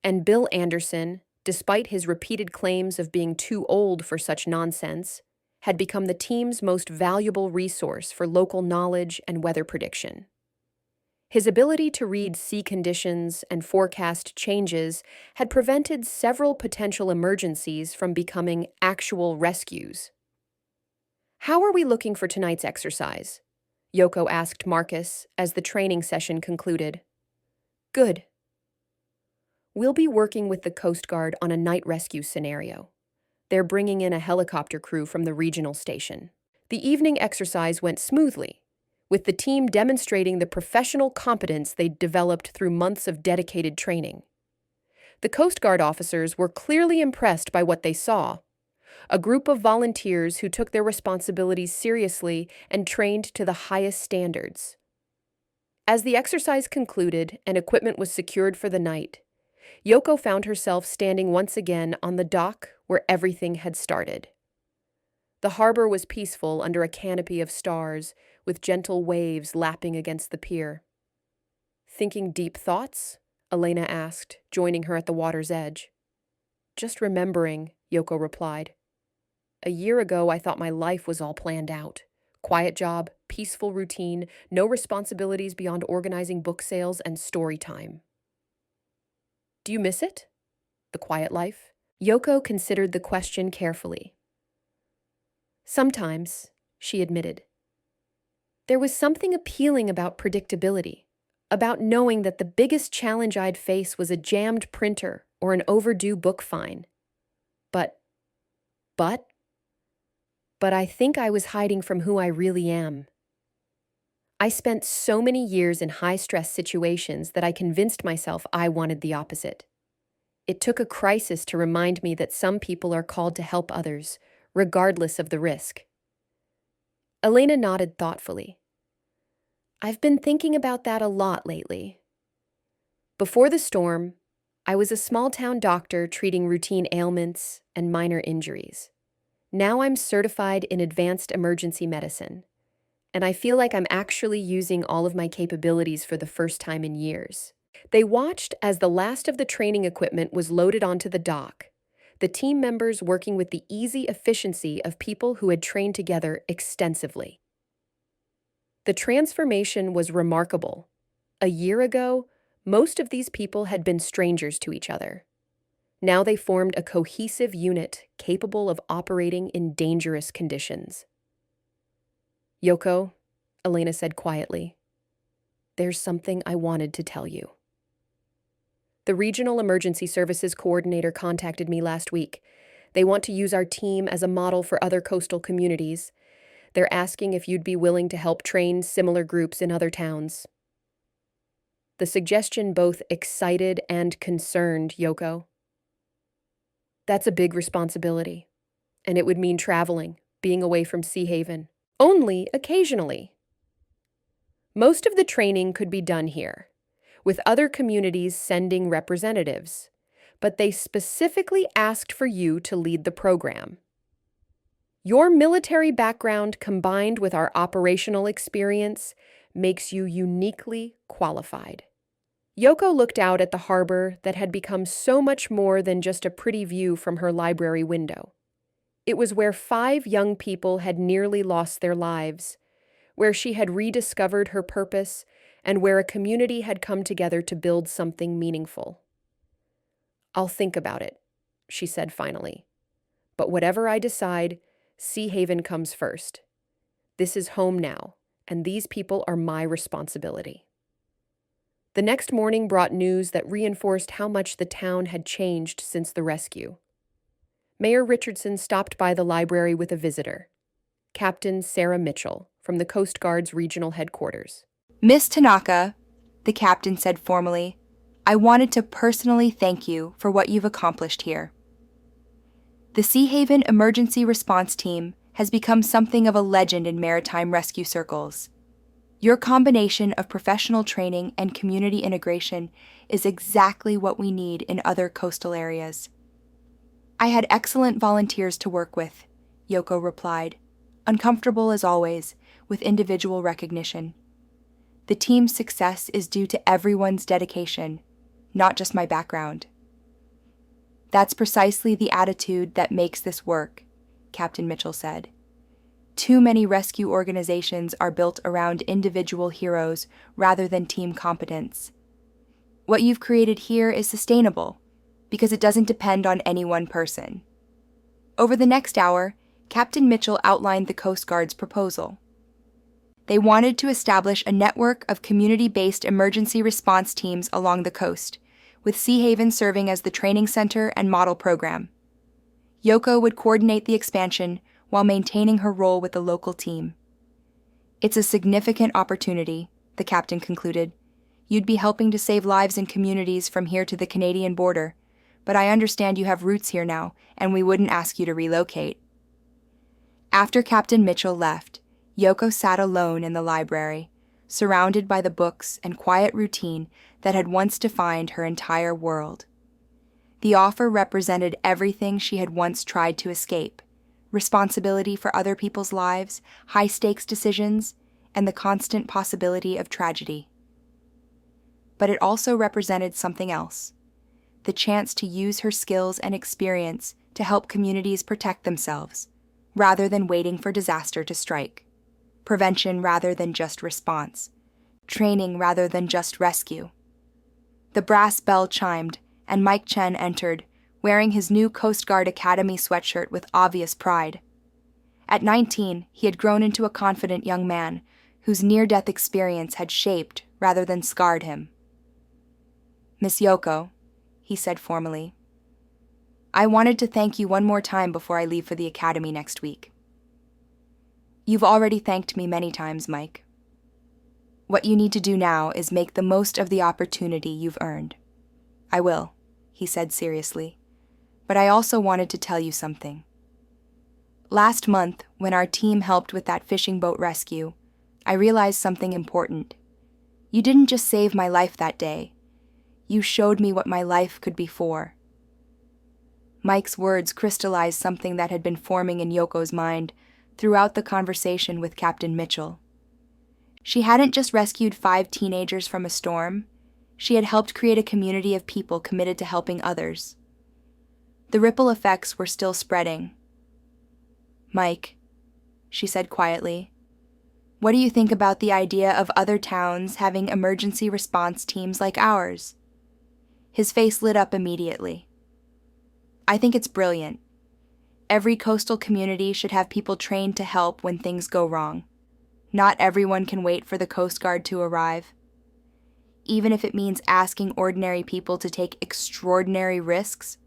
And Bill Anderson, despite his repeated claims of being too old for such nonsense, had become the team's most valuable resource for local knowledge and weather prediction. His ability to read sea conditions and forecast changes had prevented several potential emergencies from becoming actual rescues. "How are we looking for tonight's exercise?" Yoko asked Marcus as the training session concluded. "Good. We'll be working with the Coast Guard on a night rescue scenario. They're bringing in a helicopter crew from the regional station." The evening exercise went smoothly, with the team demonstrating the professional competence they'd developed through months of dedicated training. The Coast Guard officers were clearly impressed by what they saw, a group of volunteers who took their responsibilities seriously and trained to the highest standards. As the exercise concluded and equipment was secured for the night, Yoko found herself standing once again on the dock where everything had started. The harbor was peaceful under a canopy of stars, with gentle waves lapping against the pier. Thinking deep thoughts? Elena asked, joining her at the water's edge. Just remembering, Yoko replied. A year ago, I thought my life was all planned out. Quiet job, peaceful routine, no responsibilities beyond organizing book sales and story time. Do you miss it? The quiet life? Yoko considered the question carefully. Sometimes, she admitted. There was something appealing about predictability, about knowing that the biggest challenge I'd face was a jammed printer or an overdue book fine. But I think I was hiding from who I really am. I spent so many years in high-stress situations that I convinced myself I wanted the opposite. It took a crisis to remind me that some people are called to help others, regardless of the risk. Elena nodded thoughtfully. I've been thinking about that a lot lately. Before the storm, I was a small-town doctor treating routine ailments and minor injuries. Now I'm certified in advanced emergency medicine, and I feel like I'm actually using all of my capabilities for the first time in years. They watched as the last of the training equipment was loaded onto the dock, the team members working with the easy efficiency of people who had trained together extensively. The transformation was remarkable. A year ago, most of these people had been strangers to each other. Now they formed a cohesive unit capable of operating in dangerous conditions. Yoko, Elena said quietly, there's something I wanted to tell you. The Regional Emergency Services Coordinator contacted me last week. They want to use our team as a model for other coastal communities. They're asking if you'd be willing to help train similar groups in other towns. The suggestion both excited and concerned Yoko. That's a big responsibility, and it would mean traveling, being away from Sea Haven, only occasionally. Most of the training could be done here, with other communities sending representatives, but they specifically asked for you to lead the program. Your military background combined with our operational experience makes you uniquely qualified. Yoko looked out at the harbor that had become so much more than just a pretty view from her library window. It was where 5 young people had nearly lost their lives, where she had rediscovered her purpose, and where a community had come together to build something meaningful. I'll think about it, she said finally. But whatever I decide, Sea Haven comes first. This is home now, and these people are my responsibility. The next morning brought news that reinforced how much the town had changed since the rescue. Mayor Richardson stopped by the library with a visitor, Captain Sarah Mitchell, from the Coast Guard's regional headquarters. Miss Tanaka, the captain said formally, I wanted to personally thank you for what you've accomplished here. The Sea Haven Emergency Response Team has become something of a legend in maritime rescue circles. Your combination of professional training and community integration is exactly what we need in other coastal areas. I had excellent volunteers to work with, Yoko replied, uncomfortable as always, with individual recognition. The team's success is due to everyone's dedication, not just my background. That's precisely the attitude that makes this work, Captain Mitchell said. Too many rescue organizations are built around individual heroes rather than team competence. What you've created here is sustainable because it doesn't depend on any one person. Over the next hour, Captain Mitchell outlined the Coast Guard's proposal. They wanted to establish a network of community-based emergency response teams along the coast, with Sea Haven serving as the training center and model program. Yoko would coordinate the expansion while maintaining her role with the local team. It's a significant opportunity, the captain concluded. You'd be helping to save lives in communities from here to the Canadian border, but I understand you have roots here now, and we wouldn't ask you to relocate. After Captain Mitchell left, Yoko sat alone in the library, surrounded by the books and quiet routine that had once defined her entire world. The offer represented everything she had once tried to escape, responsibility for other people's lives, high-stakes decisions, and the constant possibility of tragedy. But it also represented something else: the chance to use her skills and experience to help communities protect themselves, rather than waiting for disaster to strike. Prevention rather than just response. Training rather than just rescue. The brass bell chimed, and Mike Chen entered, wearing his new Coast Guard Academy sweatshirt with obvious pride. At 19, he had grown into a confident young man whose near-death experience had shaped rather than scarred him. "Miss Yoko," he said formally, "I wanted to thank you one more time before I leave for the academy next week." "You've already thanked me many times, Mike. What you need to do now is make the most of the opportunity you've earned." "I will," he said seriously, "but I also wanted to tell you something. Last month, when our team helped with that fishing boat rescue, I realized something important. You didn't just save my life that day. You showed me what my life could be for." Mike's words crystallized something that had been forming in Yoko's mind throughout the conversation with Captain Mitchell. She hadn't just rescued 5 teenagers from a storm, she had helped create a community of people committed to helping others. The ripple effects were still spreading. "Mike," she said quietly, "what do you think about the idea of other towns having emergency response teams like ours?" His face lit up immediately. "I think it's brilliant. Every coastal community should have people trained to help when things go wrong. Not everyone can wait for the Coast Guard to arrive. Even if it means asking ordinary people to take extraordinary risks."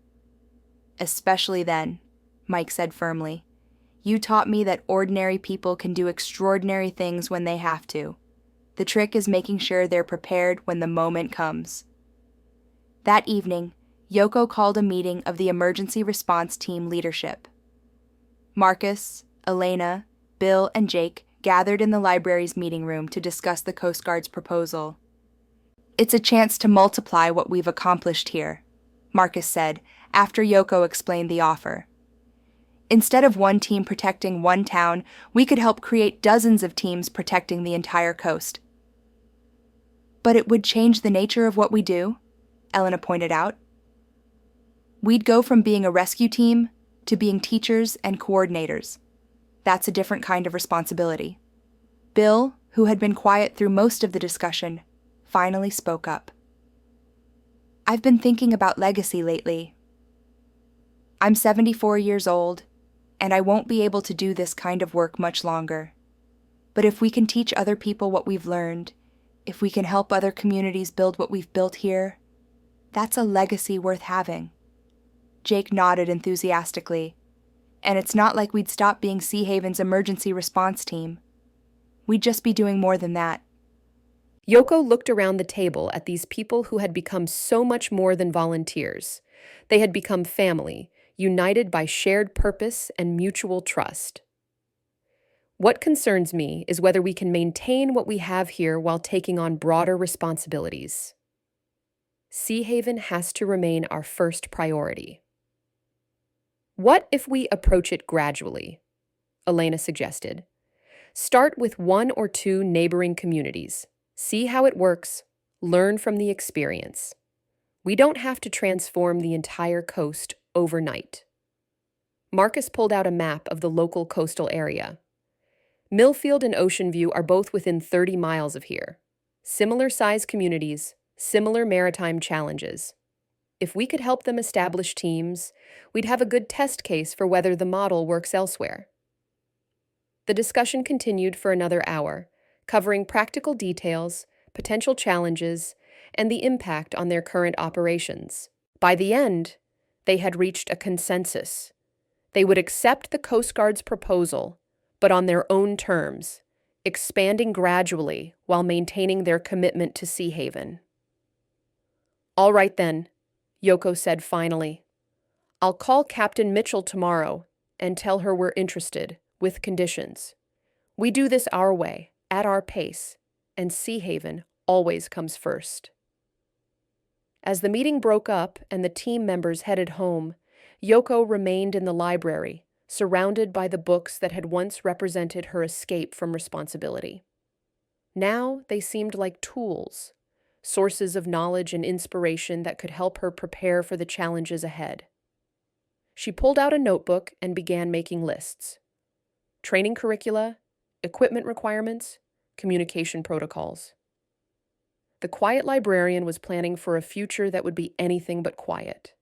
"Especially then," Mike said firmly. "You taught me that ordinary people can do extraordinary things when they have to. The trick is making sure they're prepared when the moment comes." That evening, Yoko called a meeting of the emergency response team leadership. Marcus, Elena, Bill, and Jake gathered in the library's meeting room to discuss the Coast Guard's proposal. "It's a chance to multiply what we've accomplished here," Marcus said, after Yoko explained the offer. "Instead of one team protecting one town, we could help create dozens of teams protecting the entire coast." "But it would change the nature of what we do," Elena pointed out. "We'd go from being a rescue team to being teachers and coordinators. That's a different kind of responsibility." Bill, who had been quiet through most of the discussion, finally spoke up. "I've been thinking about legacy lately. I'm 74 years old, and I won't be able to do this kind of work much longer. But if we can teach other people what we've learned, if we can help other communities build what we've built here, that's a legacy worth having." Jake nodded enthusiastically. "And it's not like we'd stop being Sea Haven's emergency response team. We'd just be doing more than that." Yoko looked around the table at these people who had become so much more than volunteers. They had become family, united by shared purpose and mutual trust. "What concerns me is whether we can maintain what we have here while taking on broader responsibilities. Sea Haven has to remain our first priority." "What if we approach it gradually?" Elena suggested. "Start with 1 or 2 neighboring communities. See how it works. Learn from the experience. We don't have to transform the entire coast overnight." Marcus pulled out a map of the local coastal area. Millfield and Ocean View are both within 30 miles of here. Similar-sized communities, similar maritime challenges. If we could help them establish teams, we'd have a good test case for whether the model works elsewhere. The discussion continued for another hour, covering practical details, potential challenges, and the impact on their current operations. By the end, they had reached a consensus. They would accept the Coast Guard's proposal, but on their own terms, expanding gradually while maintaining their commitment to Sea Haven. "All right then," Yoko said finally. "I'll call Captain Mitchell tomorrow and tell her we're interested, with conditions. We do this our way, at our pace, and Sea Haven always comes first." As the meeting broke up and the team members headed home, Yoko remained in the library, surrounded by the books that had once represented her escape from responsibility. Now they seemed like tools, sources of knowledge and inspiration that could help her prepare for the challenges ahead. She pulled out a notebook and began making lists: training curricula, equipment requirements, communication protocols. The quiet librarian was planning for a future that would be anything but quiet.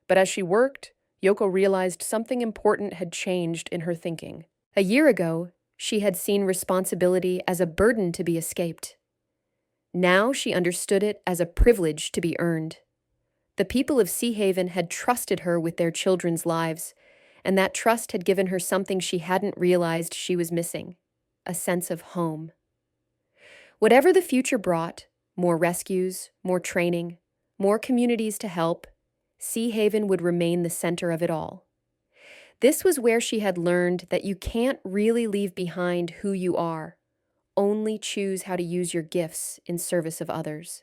But as she worked, Yoko realized something important had changed in her thinking. A year ago, she had seen responsibility as a burden to be escaped. Now she understood it as a privilege to be earned. The people of Sea Haven had trusted her with their children's lives, and that trust had given her something she hadn't realized she was missing: a sense of home. Whatever the future brought, more rescues, more training, more communities to help, Sea Haven would remain the center of it all. This was where she had learned that you can't really leave behind who you are, only choose how to use your gifts in service of others.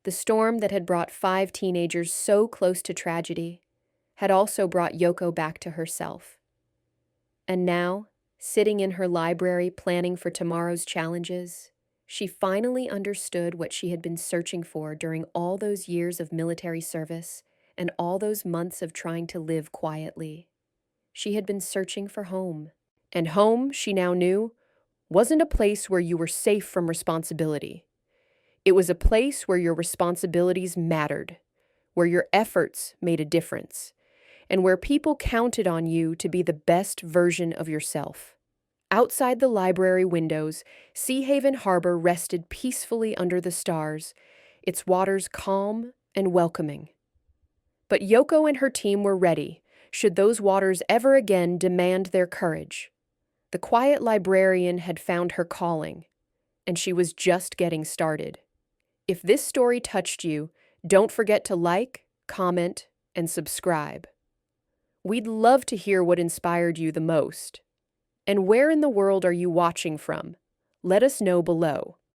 The storm that had brought 5 teenagers so close to tragedy had also brought Yoko back to herself. And now, sitting in her library planning for tomorrow's challenges, she finally understood what she had been searching for during all those years of military service and all those months of trying to live quietly. She had been searching for home. And home, she now knew, wasn't a place where you were safe from responsibility. It was a place where your responsibilities mattered, where your efforts made a difference, and where people counted on you to be the best version of yourself. Outside the library windows, Sea Haven Harbor rested peacefully under the stars, its waters calm and welcoming. But Yoko and her team were ready, should those waters ever again demand their courage. The quiet librarian had found her calling, and she was just getting started. If this story touched you, don't forget to like, comment, and subscribe. We'd love to hear what inspired you the most. And where in the world are you watching from? Let us know below.